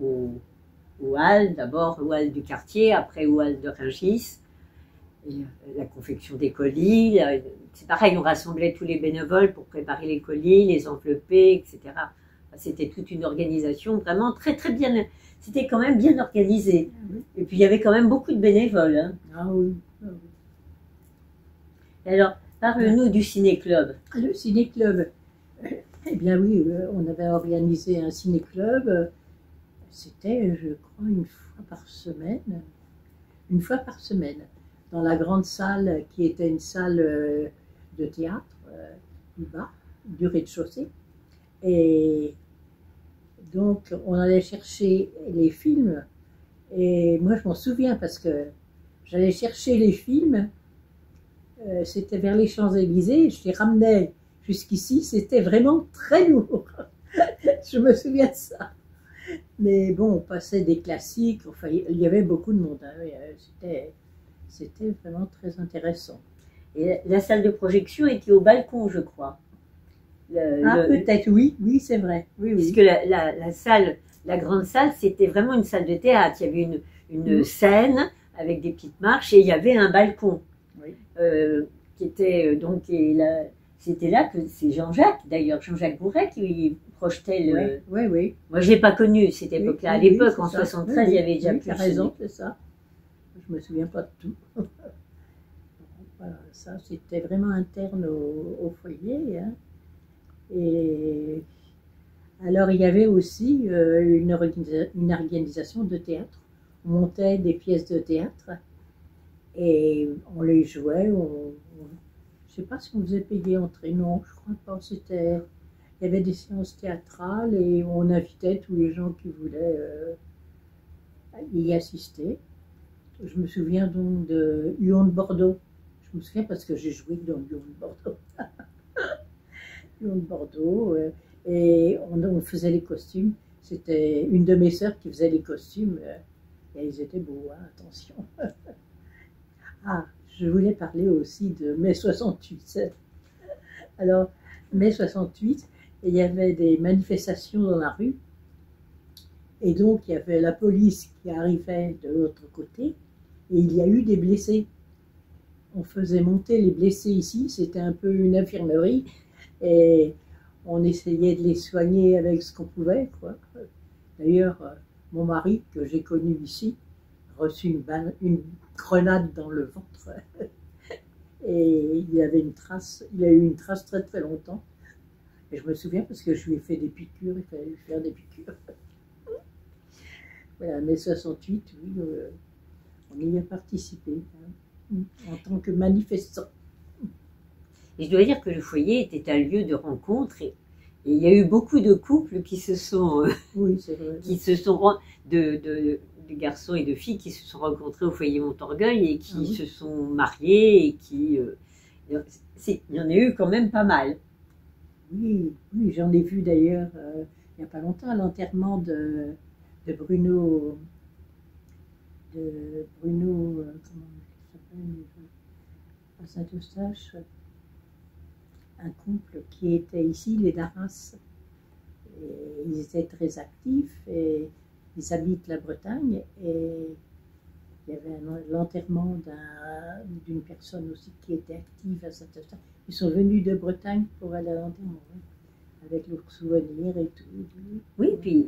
au Hall, d'abord au Hall du quartier, après au Hall de Rungis, et la confection des colis. C'est pareil, on rassemblait tous les bénévoles pour préparer les colis, les envelopper, etc. C'était toute une organisation vraiment très très bien. C'était quand même bien organisé. Et puis il y avait quand même beaucoup de bénévoles. Hein. Ah oui. Alors, parle-nous du ciné-club. Le ciné-club, eh bien oui, on avait organisé un ciné-club. C'était, je crois, une fois par semaine. Une fois par semaine. Dans la grande salle qui était une salle de théâtre du bas, du rez-de-chaussée. Et donc, on allait chercher les films. Et moi, je m'en souviens parce que j'allais chercher les films. C'était vers les Champs-Élysées. Je les ramenais jusqu'ici. C'était vraiment très lourd. Je me souviens de ça. Mais bon, on passait des classiques. Enfin, il y avait beaucoup de monde. Hein. C'était vraiment très intéressant. Et la salle de projection était au balcon, je crois. Peut-être, oui, c'est vrai. Oui, puisque la salle, la grande salle, c'était vraiment une salle de théâtre. Il y avait une scène avec des petites marches et il y avait un balcon. Oui. Qui était donc, c'était là que c'est Jean-Jacques, d'ailleurs, Jean-Jacques Bourret qui projetait le... Oui. Moi, je n'ai pas connu cette époque-là. À l'époque, en 73, il y avait déjà plus. Tu as raison, c'est ça. Je ne me souviens pas de tout. Voilà, ça, c'était vraiment interne au foyer. Hein. Et alors, il y avait aussi une organisation de théâtre. On montait des pièces de théâtre et on les jouait. Je ne sais pas si on faisait payer entrée, non, je crois pas. Il y avait des séances théâtrales et on invitait tous les gens qui voulaient y assister. Je me souviens donc de Huon de Bordeaux. Je me souviens parce que j'ai joué dans Huon de Bordeaux. Huon de Bordeaux. Et on faisait les costumes. C'était une de mes sœurs qui faisait les costumes. Et ils étaient beaux, hein, attention. Ah, je voulais parler aussi de mai 68. Alors, mai 68, il y avait des manifestations dans la rue. Et donc, il y avait la police qui arrivait de l'autre côté. Et il y a eu des blessés. On faisait monter les blessés ici. C'était un peu une infirmerie. Et on essayait de les soigner avec ce qu'on pouvait, quoi. D'ailleurs, mon mari, que j'ai connu ici, a reçu une grenade dans le ventre. Et il avait une trace, il a eu une trace très très longtemps. Et je me souviens parce que je lui ai fait des piqûres, il fallait lui faire des piqûres. Voilà, mai 68, oui, on y a participé, hein, en tant que manifestant. Et je dois dire que le foyer était un lieu de rencontre et il y a eu beaucoup de couples qui se sont, oui, c'est vrai. Qui se sont de garçons et de filles qui se sont rencontrés au foyer Montorgueil et qui se sont mariés et qui, il y en a eu quand même pas mal. Oui, j'en ai vu d'ailleurs il n'y a pas longtemps à l'enterrement de Bruno, comment il s'appelle, à Saint-Eustache, un couple qui était ici, les Darras. Et ils étaient très actifs et ils habitent la Bretagne. Et il y avait l'enterrement d'une personne aussi qui était active à Saint-Eustache. Ils sont venus de Bretagne pour aller à l'enterrement, oui, avec leurs souvenirs et tout. Oui, puis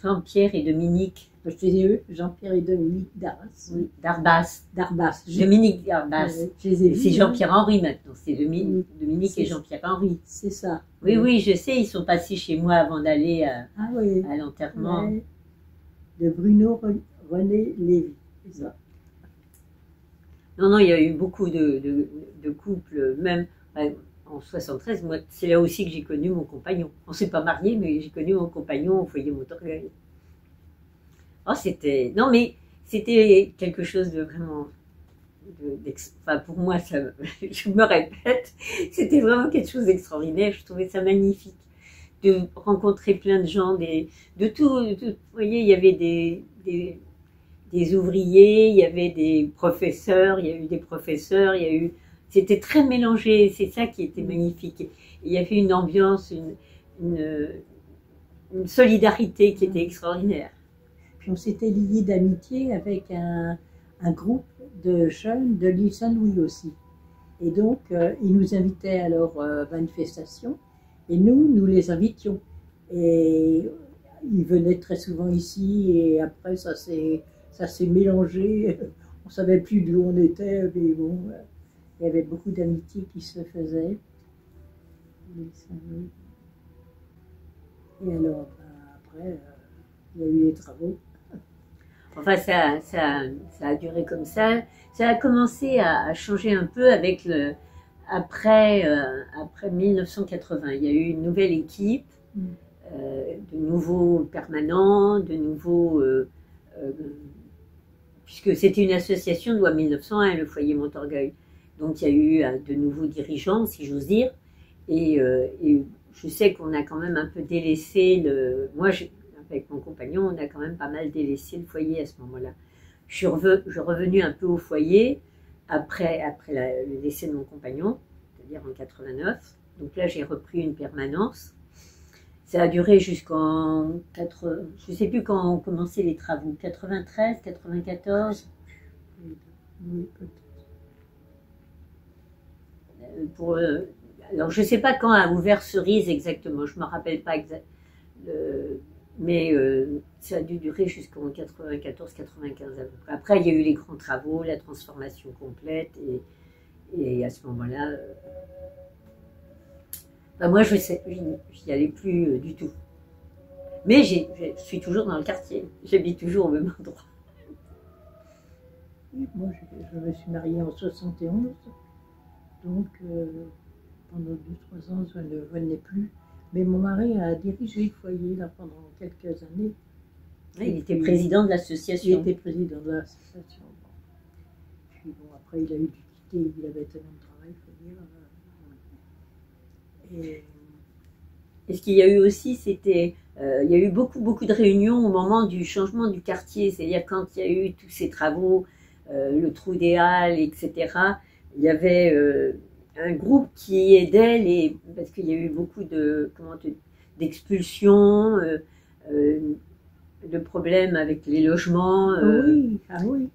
Jean-Pierre et Dominique. Je te dis eux, Jean-Pierre et Dominique Darras. Oui, Darbas. Darbas. Dominique Darbas. C'est Jean-Pierre-Henri maintenant. C'est Dominique et Jean-Pierre-Henri. C'est ça. Oui, oui, je sais, ils sont passés chez moi avant d'aller à l'enterrement. Ouais. De Bruno René Lévy. C'est ça. Non, non, il y a eu beaucoup de couples, même en 73, moi, c'est là aussi que j'ai connu mon compagnon. On ne s'est pas mariés, mais j'ai connu mon compagnon au foyer Montorgueil. Oh, c'était... Non, mais c'était quelque chose de vraiment... Enfin, pour moi, ça, je me répète, c'était vraiment quelque chose d'extraordinaire. Je trouvais ça magnifique de rencontrer plein de gens, de tout. Vous voyez, il y avait des ouvriers, il y avait des professeurs, il y a eu des professeurs, il y a eu... C'était très mélangé, c'est ça qui était magnifique. Et il y avait une ambiance, une solidarité qui était extraordinaire. Puis on s'était liés d'amitié avec un groupe de jeunes de l'île Saint-Louis aussi. Et donc, ils nous invitaient à leurs manifestations et nous les invitions. Et ils venaient très souvent ici et après ça s'est mélangé. On ne savait plus d'où on était, mais bon... Il y avait beaucoup d'amitié qui se faisaient. Et alors, après, il y a eu les travaux. Enfin, ça a duré comme ça. Ça a commencé à changer un peu avec après 1980. Il y a eu une nouvelle équipe, de nouveaux permanents, de nouveaux... puisque c'était une association de loi 1901, le foyer Montorgueil. Donc il y a eu de nouveaux dirigeants, si j'ose dire, et je sais qu'on a quand même un peu délaissé moi, avec mon compagnon, on a quand même pas mal délaissé le foyer à ce moment-là. Je suis revenue un peu au foyer après le décès de mon compagnon, c'est-à-dire en 89. Donc là, j'ai repris une permanence. Ça a duré jusqu'en... Je ne sais plus quand ont commencé les travaux, 93, 94. Oui, peut-être. Alors, je ne sais pas quand a ouvert Cerise exactement, je ne me rappelle pas mais ça a dû durer jusqu'en 94-95. Après, il y a eu les grands travaux, la transformation complète, et à ce moment-là, moi, je n'y allais plus du tout. Mais je suis toujours dans le quartier, j'habite toujours au même endroit. Oui, moi, je me suis mariée en 71. Donc, pendant 2-3 ans, je ne venais plus. Mais mon mari a dirigé le foyer là, pendant quelques années. Il était président de l'association. Il était président de l'association. Puis bon, après, il a eu dû quitter, il avait tellement de travail, il faut dire. Et ce qu'il y a eu aussi, c'était... il y a eu beaucoup de réunions au moment du changement du quartier. C'est-à-dire quand il y a eu tous ces travaux, le trou des Halles, etc., il y avait un groupe qui aidait parce qu'il y a eu beaucoup d'expulsions, de problèmes avec les logements. Ah oui,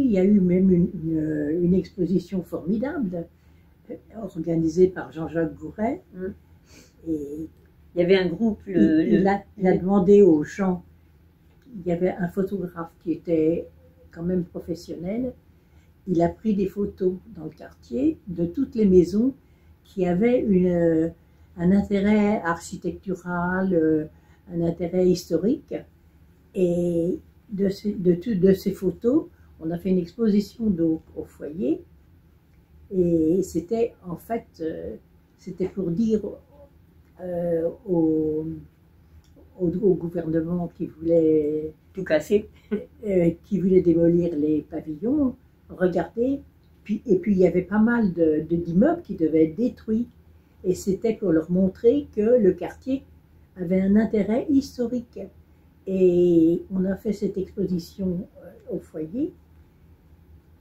il y a eu même une exposition formidable organisée par Jean-Jacques Gouret. Et il y avait un groupe. Il a demandé aux gens. Il y avait un photographe qui était quand même professionnel. Il a pris des photos dans le quartier de toutes les maisons qui avaient un intérêt architectural, un intérêt historique. Et de ces photos, on a fait une exposition au foyer. Et c'était en fait, c'était pour dire au gouvernement qui voulait tout casser, qui voulait démolir les pavillons. Regardez, et puis il y avait pas mal d'immeubles qui devaient être détruits. Et c'était pour leur montrer que le quartier avait un intérêt historique. Et on a fait cette exposition au foyer.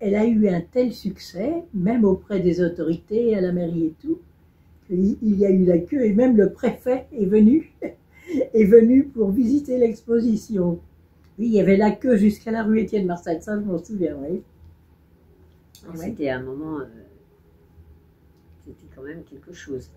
elle a eu un tel succès, même auprès des autorités, à la mairie et tout, qu'il y a eu la queue et même le préfet est venu, est venu pour visiter l'exposition. Oui, il y avait la queue jusqu'à la rue Étienne Marcel, ça je m'en souviens, oui. C'était un moment, c'était quand même quelque chose.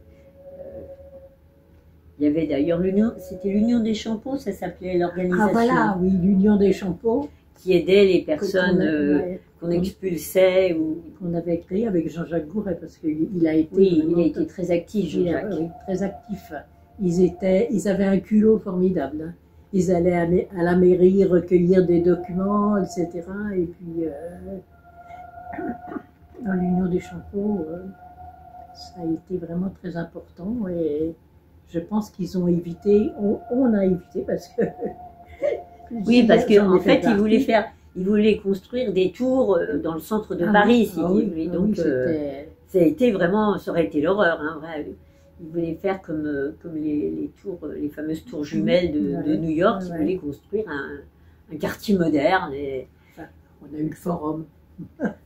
Il y avait d'ailleurs l'Union, c'était l'Union des Champeaux, ça s'appelait l'organisation. Ah voilà, oui, l'Union des Champeaux. Qui aidait les personnes qu'on expulsait. Qu'on avait créé avec Jean-Jacques Gouret, parce qu'il a été... Oui, il a été très actif, Jean-Jacques. Oui, très actif. Ils avaient un culot formidable. Hein. Ils allaient à la mairie recueillir des documents, etc. Et puis, dans l'Union des Champeaux, ça a été vraiment très important. Et je pense qu'ils ont évité, on a évité, parce que... Oui, parce qu'en fait, ils voulaient construire des tours dans le centre de Paris, si vous voulez. Donc, ça a été vraiment, ça aurait été l'horreur. Hein, ils voulaient faire comme les tours, les fameuses tours jumelles de New York. Ils voulaient construire un quartier moderne. Et... On a eu le forum.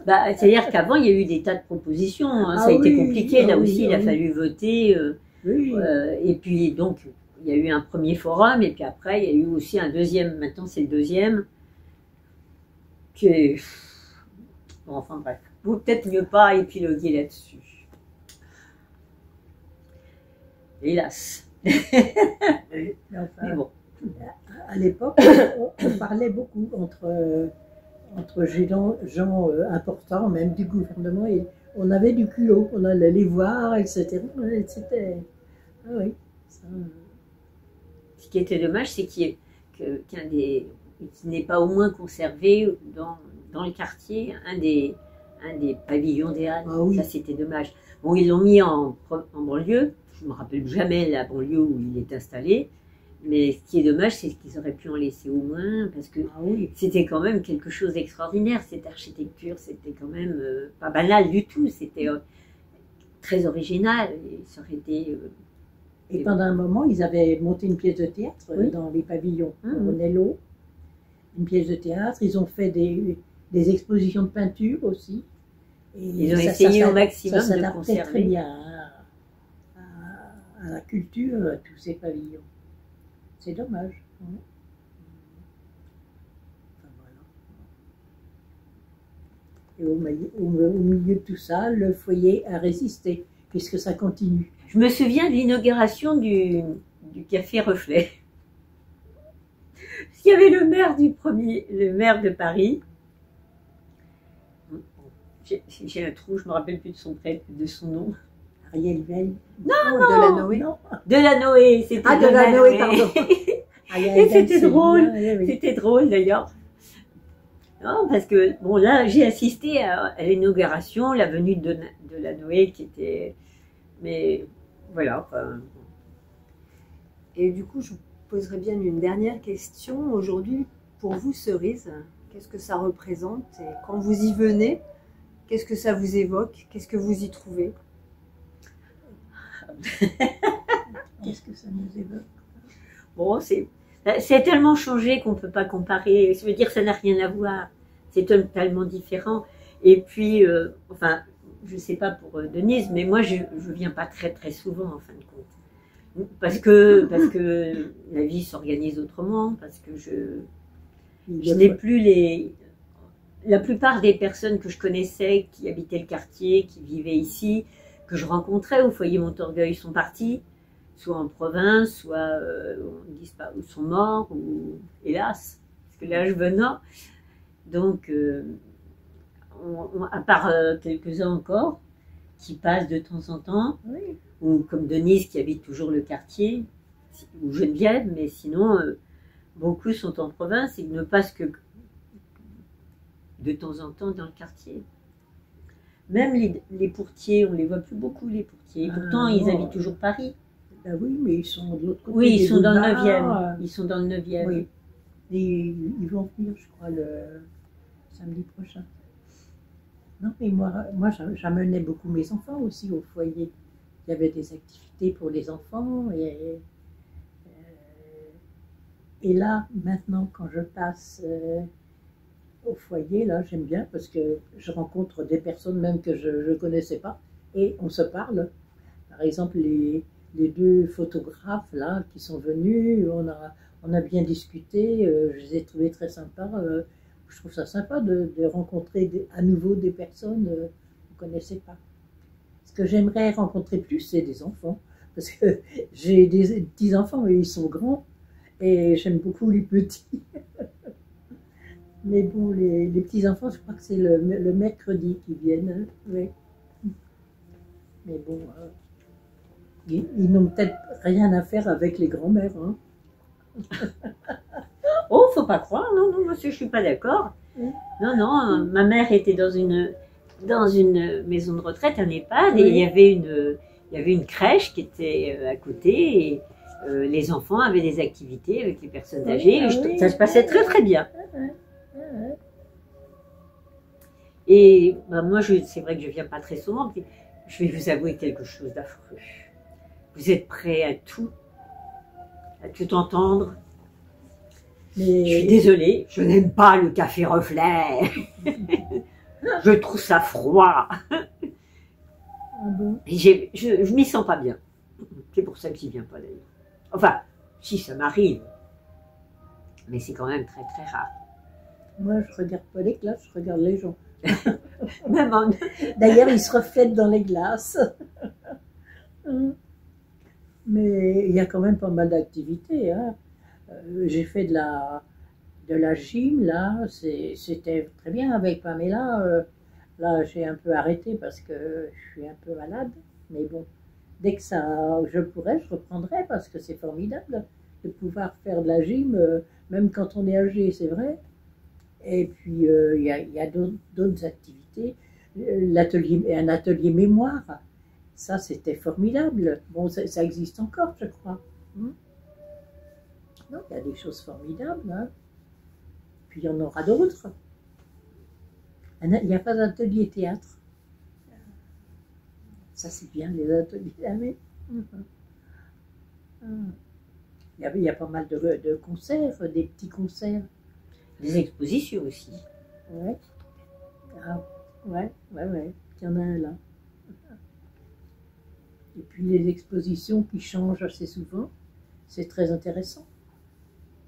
C'est-à-dire qu'avant, il y a eu des tas de propositions. Hein, ça a été compliqué. Là aussi, il a fallu voter. Et puis, donc... Il y a eu un premier forum, et puis après, il y a eu aussi un deuxième. Maintenant, c'est le deuxième. Bon, enfin, bref. Vaut peut-être mieux pas épiloguer là-dessus. Hélas. Mais bon. À l'époque, on parlait beaucoup entre gens importants, même du gouvernement, et on avait du culot. On allait les voir, etc. C'était... Ah oui, ça... Ce qui était dommage, c'est qu'il n'ait pas au moins conservé dans le quartier un des pavillons des Halles. Ah oui. Ça, c'était dommage. Bon, ils l'ont mis en banlieue. Je ne me rappelle jamais la banlieue où il est installé. Mais ce qui est dommage, c'est qu'ils auraient pu en laisser au moins, parce que c'était quand même quelque chose d'extraordinaire, cette architecture. C'était quand même pas banal du tout. C'était très original. Et ça aurait été... Et pendant un moment, ils avaient monté une pièce de théâtre dans les pavillons. Brunello, une pièce de théâtre. Ils ont fait des expositions de peinture aussi. Et ils ont essayé au maximum de conserver. Très bien à la culture, à tous ces pavillons. C'est dommage. Enfin, voilà. Et au milieu de tout ça, le foyer a résisté, puisque ça continue. Je me souviens de l'inauguration du Café Reflet. Il y avait le maire de Paris. J'ai un trou, je ne me rappelle plus de son nom. Ariel Veil. Non, Delanoë. Delanoë, c'était Delanoë, pardon. Et c'était drôle, c'était drôle d'ailleurs. Non, parce que, bon, là, j'ai assisté à l'inauguration, la venue de Delanoë qui était... Mais voilà. Enfin... Et du coup, je vous poserai bien une dernière question. Aujourd'hui, pour vous, Cerise, qu'est-ce que ça représente? Et quand vous y venez, qu'est-ce que ça vous évoque? Qu'est-ce que vous y trouvez? Qu'est-ce que ça nous évoque? Bon, c'est tellement changé qu'on ne peut pas comparer. Je veux dire, ça n'a rien à voir. C'est totalement différent. Et puis, enfin... Je ne sais pas pour Denise, mais moi je ne viens pas très très souvent en fin de compte. Parce que la vie s'organise autrement, parce que je n'ai plus les... La plupart des personnes que je connaissais, qui habitaient le quartier, qui vivaient ici, que je rencontrais au foyer Montorgueil sont partis, soit en province, soit ou sont morts, ou hélas, parce que l'âge venant. Donc... à part quelques-uns encore, qui passent de temps en temps, ou comme Denise qui habite toujours le quartier, ou Geneviève, mais sinon, beaucoup sont en province et ils ne passent que de temps en temps dans le quartier. Même les portiers, on ne les voit plus beaucoup, les portiers. Pourtant, ils habitent toujours Paris. Ben oui, mais ils sont de l'autre côté. Oui, ils sont dans le 9e. Ils sont dans le 9e. Oui. Et ils vont venir, je crois, le samedi prochain. Non, mais moi j'amenais beaucoup mes enfants aussi au foyer. Il y avait des activités pour les enfants. Et là, maintenant, quand je passe au foyer, là, j'aime bien parce que je rencontre des personnes même que je ne connaissais pas et on se parle. Par exemple, les deux photographes là qui sont venus, on a bien discuté, je les ai trouvés très sympas. Je trouve ça sympa de rencontrer à nouveau des personnes qu'on ne connaissait pas. Ce que j'aimerais rencontrer plus, c'est des enfants. Parce que j'ai des petits-enfants, mais ils sont grands. Et j'aime beaucoup les petits. Mais bon, les petits-enfants, je crois que c'est le mercredi qu'ils viennent. Hein. Ouais. Mais bon, ils n'ont peut-être rien à faire avec les grands-mères. Hein. Oh, faut pas croire, non, non, monsieur, je suis pas d'accord. Non, non, ma mère était dans une maison de retraite, un EHPAD, et il y avait une crèche qui était à côté, et les enfants avaient des activités avec les personnes âgées, et ça se passait très très bien. Et bah, moi, c'est vrai que je viens pas très souvent, mais je vais vous avouer quelque chose d'affreux. Vous êtes prêts à tout entendre. Mais... Je suis désolée, je n'aime pas le café reflet. Je trouve ça froid. Ah bon? Je m'y sens pas bien. C'est pour ça que j'y viens pas d'ailleurs. Enfin, si ça m'arrive, mais c'est quand même très très rare. Moi, je regarde pas les glaces, je regarde les gens. Même D'ailleurs, ils se reflètent dans les glaces. Mais il y a quand même pas mal d'activités. Hein. J'ai fait de la gym, là, c'était très bien avec Pamela. Là, j'ai un peu arrêté parce que je suis un peu malade. Mais bon, dès que je pourrais, je reprendrai parce que c'est formidable de pouvoir faire de la gym, même quand on est âgé, c'est vrai. Et puis, il y a d'autres activités. Un atelier mémoire, ça, c'était formidable. Bon, ça existe encore, je crois. Non, il y a des choses formidables. Hein. Puis, il y en aura d'autres. Il n'y a pas d'atelier théâtre. Ça, c'est bien, les ateliers. Il y a pas mal de concerts, des petits concerts. Des expositions aussi. Ouais. Ah, ouais. Il y en a un là. Et puis les expositions qui changent assez souvent, c'est très intéressant.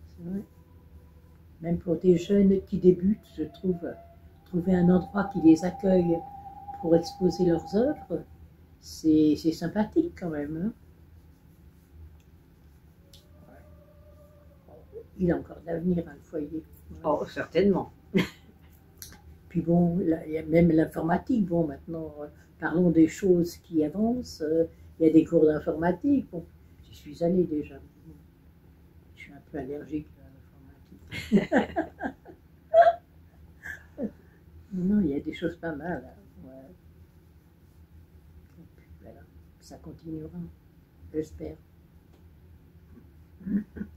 C'est vrai. Même pour des jeunes qui débutent, je trouve, trouver un endroit qui les accueille pour exposer leurs œuvres, c'est sympathique quand même. Hein. Il a encore d'avenir, hein, le foyer. Oh, certainement. Puis bon, il y a même l'informatique. Bon, maintenant, parlons des choses qui avancent. Il y a des cours d'informatique. Bon, j'y suis allée déjà. Je suis un peu allergique à l'informatique. Non, il y a des choses pas mal. Hein. Ouais. Et puis voilà, ça continuera, j'espère.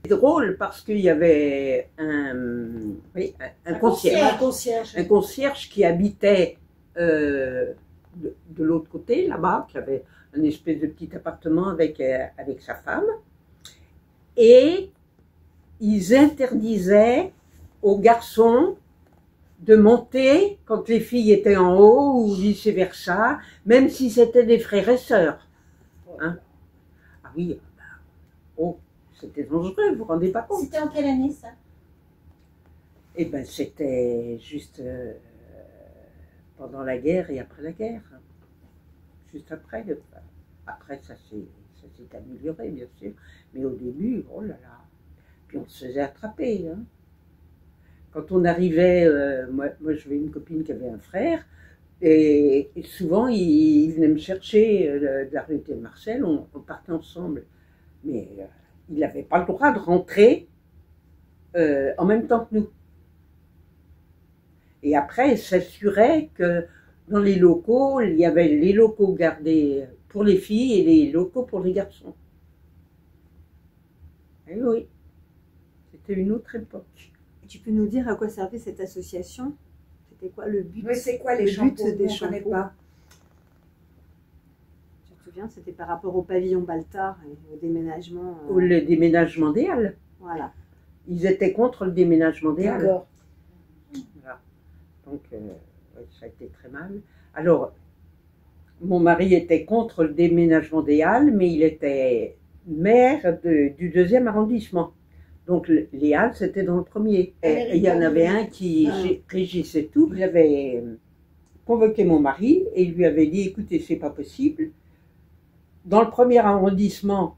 C'est drôle parce qu'il y avait un concierge qui habitait de l'autre côté, là-bas, qui avait un espèce de petit appartement avec sa femme. Et ils interdisaient aux garçons de monter quand les filles étaient en haut ou vice-versa, même si c'était des frères et sœurs. Hein? Ah oui, oh. C'était dangereux, vous vous rendez pas compte? C'était en quelle année, ça? Eh bien, c'était juste pendant la guerre et après la guerre. Juste après. Après, ça s'est amélioré, bien sûr. Mais au début, oh là là. Puis on se faisait attraper. Hein. Quand on arrivait, moi j'avais une copine qui avait un frère, et souvent, il venait me chercher de la rue de Marcel, on partait ensemble. Mais... il n'avait pas le droit de rentrer en même temps que nous. Et après, il s'assurait que dans les locaux, il y avait les locaux gardés pour les filles et les locaux pour les garçons. Et oui, c'était une autre époque. Et tu peux nous dire à quoi servait cette association? C'était quoi le but? Oui, c'est quoi les shampoos? Des On connaît pas. C'était par rapport au pavillon Baltard et au déménagement. Le déménagement des Halles. Voilà. Ils étaient contre le déménagement des Halles. D'accord. Voilà. Donc, ouais, ça a été très mal. Alors, mon mari était contre le déménagement des Halles, mais il était maire du 2e arrondissement. Donc, les Halles, c'était dans le 1er. Et il y en avait un qui régissait tout. Il avait convoqué mon mari et il lui avait dit, écoutez, c'est pas possible. Dans le 1er arrondissement,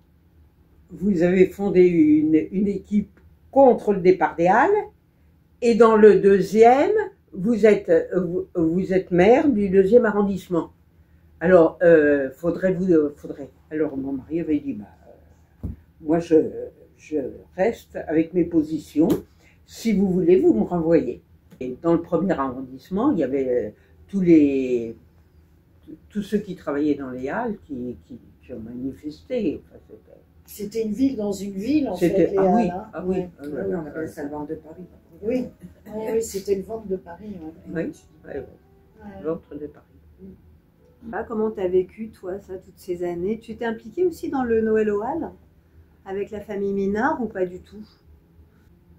vous avez fondé une équipe contre le départ des Halles. Et dans le 2e, vous êtes maire du 2e arrondissement. Alors, faudrait. Alors, mon mari avait dit, moi, je reste avec mes positions. Si vous voulez, vous me renvoyez. Et dans le 1er arrondissement, il y avait tous ceux qui travaillaient dans les Halles qui ont manifesté. Enfin, c'était une ville dans une ville, en fait, les Halles. Oui, on appelle ça le ventre de Paris. Oui, c'était le ventre de Paris. Oui, le ventre de Paris. Comment tu as vécu, toi, ça, toutes ces années? Tu t'es impliquée aussi dans le Noël aux Halles avec la famille Minard ou pas du tout?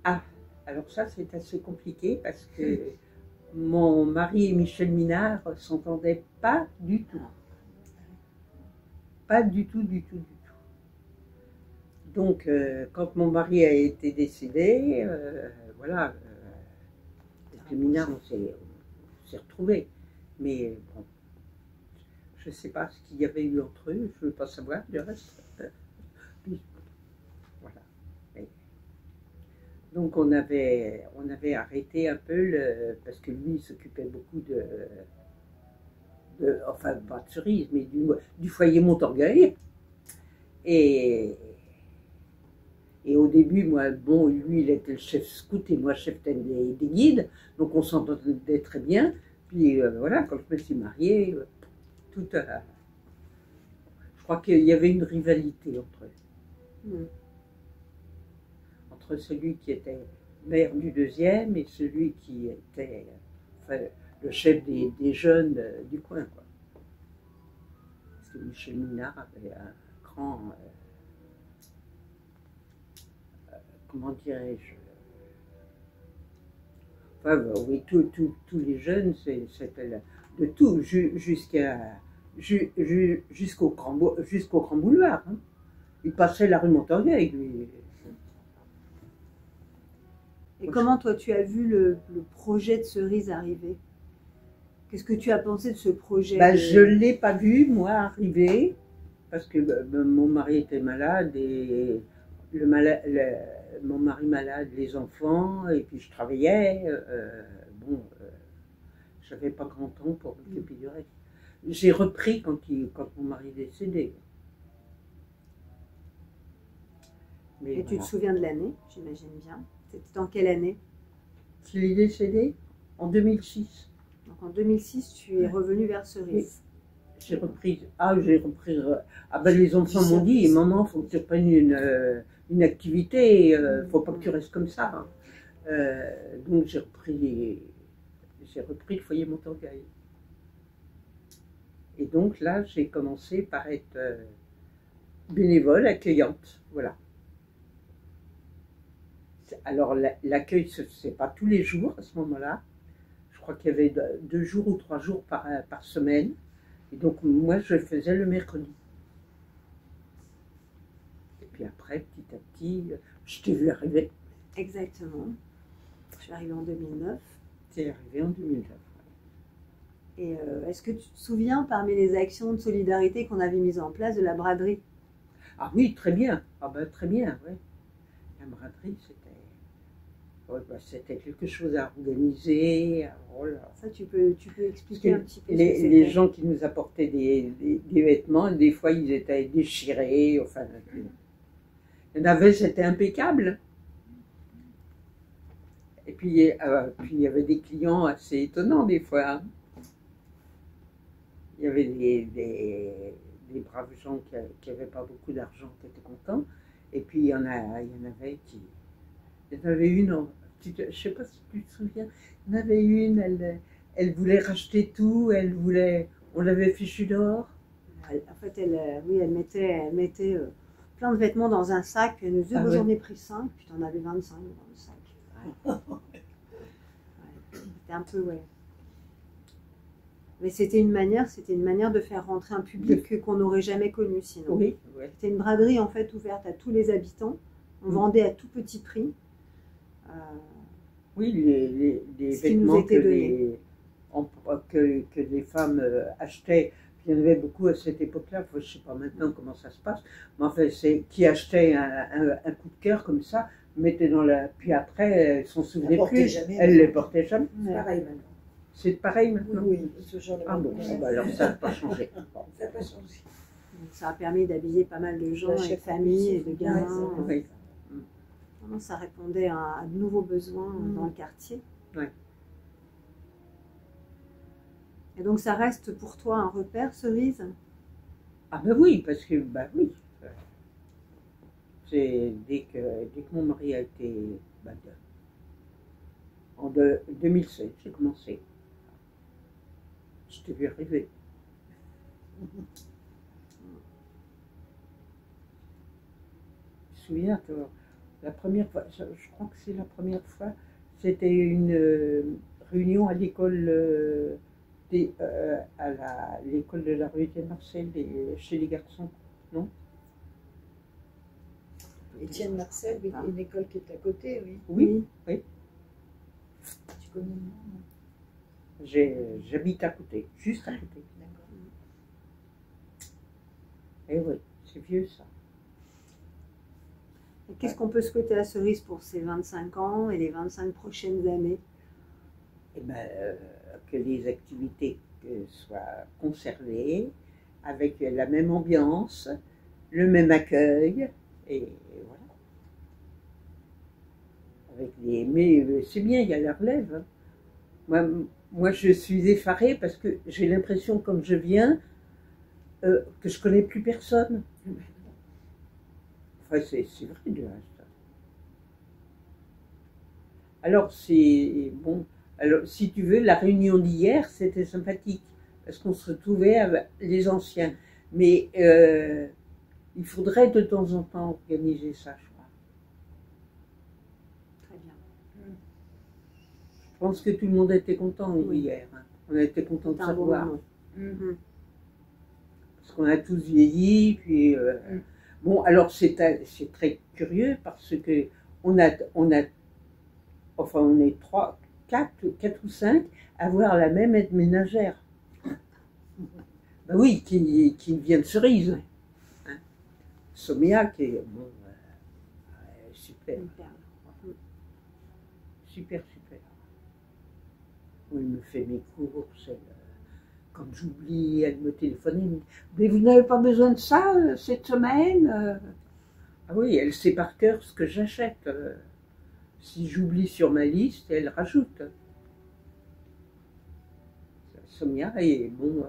Ah, alors ça, c'est assez compliqué parce que mon mari et Michel Minard ne s'entendaient pas du tout. Pas du tout, du tout, du tout. Donc, quand mon mari a été décédé, voilà, les Minard, on s'est retrouvés. Mais bon, je ne sais pas ce qu'il y avait eu entre eux, je ne veux pas savoir du reste. Voilà. Donc on avait arrêté un peu, parce que lui il s'occupait beaucoup enfin pas de cerises, mais du foyer Montorgueil. Et au début, moi, bon, lui il était le chef scout et moi chef des guides, donc on s'entendait très bien. Puis voilà, quand je me suis mariée, je crois qu'il y avait une rivalité entre eux. Entre celui qui était maire du 2e et celui qui était le chef des jeunes du coin, quoi. Parce que Michel Minard avait un grand, comment dirais-je, enfin oui, tous les jeunes, c'était de tout, jusqu'au Grand Boulevard. Hein. Il passait la rue Montorgueil, lui. Et comment toi tu as vu le projet de Cerise arriver? Qu'est-ce que tu as pensé de ce projet? Je ne l'ai pas vu, moi, arriver, parce que mon mari était malade, et mon mari malade, les enfants, et puis je travaillais. Je n'avais pas grand temps pour m'occuper du reste. J'ai repris quand mon mari est décédé. Mais et voilà. Tu te souviens de l'année, j'imagine bien. C'était dans quelle année? Il est décédé en 2006. Donc en 2006, tu es revenu vers Cerise. J'ai repris. Les enfants m'ont dit, maman, il faut que tu reprennes une activité, il ne faut pas que tu restes comme ça. Hein. Donc j'ai repris le foyer Montorgueil. Et donc là, j'ai commencé par être bénévole, accueillante, voilà. Alors l'accueil, c'est pas tous les jours à ce moment-là. Je crois qu'il y avait 2 jours ou 3 jours par semaine. Et donc moi, je faisais le mercredi. Et puis après, petit à petit, je t'ai vu arriver. Exactement. Je suis arrivée en 2009. Tu es arrivée en 2009. Et est-ce que tu te souviens, parmi les actions de solidarité qu'on avait mises en place, de la braderie? Ah oui, très bien. Ah ben, très bien, oui. La braderie, c'était quelque chose à organiser. Oh là. Ça, tu peux expliquer un petit peu ce que les gens qui nous apportaient des vêtements, des fois, ils étaient déchirés. Enfin, il y en avait, c'était impeccable. Et puis, il y avait des clients assez étonnants, des fois. Hein. Il y avait des braves gens qui n'avaient pas beaucoup d'argent, qui étaient contents. Et puis, il y en avait qui... Il y en avait une, je ne sais pas si tu te souviens, il y en avait une, elle voulait racheter tout, on l'avait fichue dehors. En fait, elle mettait plein de vêtements dans un sac, elle nous disait, j'en ai pris 5, puis tu en avais 25 dans le sac. Ouais. C'était un peu, Mais c'était une manière de faire rentrer un public qu'on n'aurait jamais connu sinon. Oui, oui. C'était une braderie en fait ouverte à tous les habitants. On vendait à tout petit prix. Oui, les Ce qui nous vêtements était donné. que les femmes achetaient. Il y en avait beaucoup à cette époque-là, je ne sais pas maintenant comment ça se passe, mais enfin, c'est qui achetaient un coup de cœur comme ça, mettaient dans la. Puis après, elles ne s'en souvenaient plus. Elles ne les portaient jamais. C'est pareil maintenant. C'est pareil maintenant. Oui, ce genre de bon, alors ça n'a pas changé. Ça n'a pas changé. Donc, ça a permis d'habiller pas mal de gens, et de familles et de gamins. Oui. Vraiment, ça répondait à de nouveaux besoins dans le quartier. Ouais. Et donc ça reste pour toi un repère, Cerise? Ah ben oui, parce que, oui. C'est dès que mon mari a été en 2007, j'ai commencé. Je t'ai vu arriver. Tu te souviens, toi, la première fois, je crois que c'est la première fois, c'était une réunion à l'école à l'école de la rue Étienne Marcel chez les garçons, non? Étienne Marcel, une école qui est à côté, oui. Oui, oui. Tu connais le nom? J'habite à côté, juste à côté. D'accord. Et oui, c'est vieux ça. Qu'est-ce qu'on peut souhaiter à Cerise pour ses 25 ans et les 25 prochaines années? Eh ben, que les activités soient conservées, avec la même ambiance, le même accueil, et voilà. Mais c'est bien, il y a la relève. Hein. Moi, je suis effarée parce que j'ai l'impression, comme je viens, que je connais plus personne. Enfin, c'est vrai du reste. Alors, c'est bon. Alors, si tu veux, la réunion d'hier, c'était sympathique, parce qu'on se retrouvait avec les anciens. Mais il faudrait de temps en temps organiser ça, je crois. Très bien. Je pense que tout le monde était content hier. Hein. On était content de savoir. Parce qu'on a tous vieilli, puis... Bon, alors c'est très curieux, parce que on est 4 ou 5 à avoir la même aide ménagère. Oui, qui vient de Cerise. Hein. Somia, qui est super. Super. Oui, elle me fait mes courses. Quand j'oublie, elle me téléphone. Elle me dit, mais vous n'avez pas besoin de ça cette semaine? Ah oui, elle sait par cœur ce que j'achète. Si j'oublie sur ma liste, elle rajoute. Somia, et bon,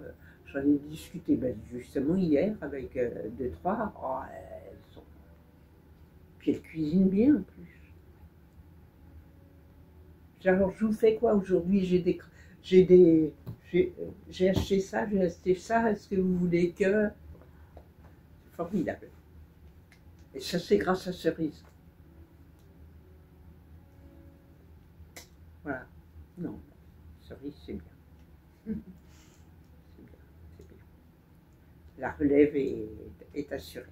j'en ai discuté justement hier avec 2-3. Oh, puis elle cuisine bien en plus. Alors je vous fais quoi aujourd'hui? J'ai acheté ça, j'ai acheté ça, est-ce que vous voulez que... C'est formidable. Et ça, c'est grâce à Cerise. Voilà. Non, Cerise, c'est bien. C'est bien. La relève est assurée.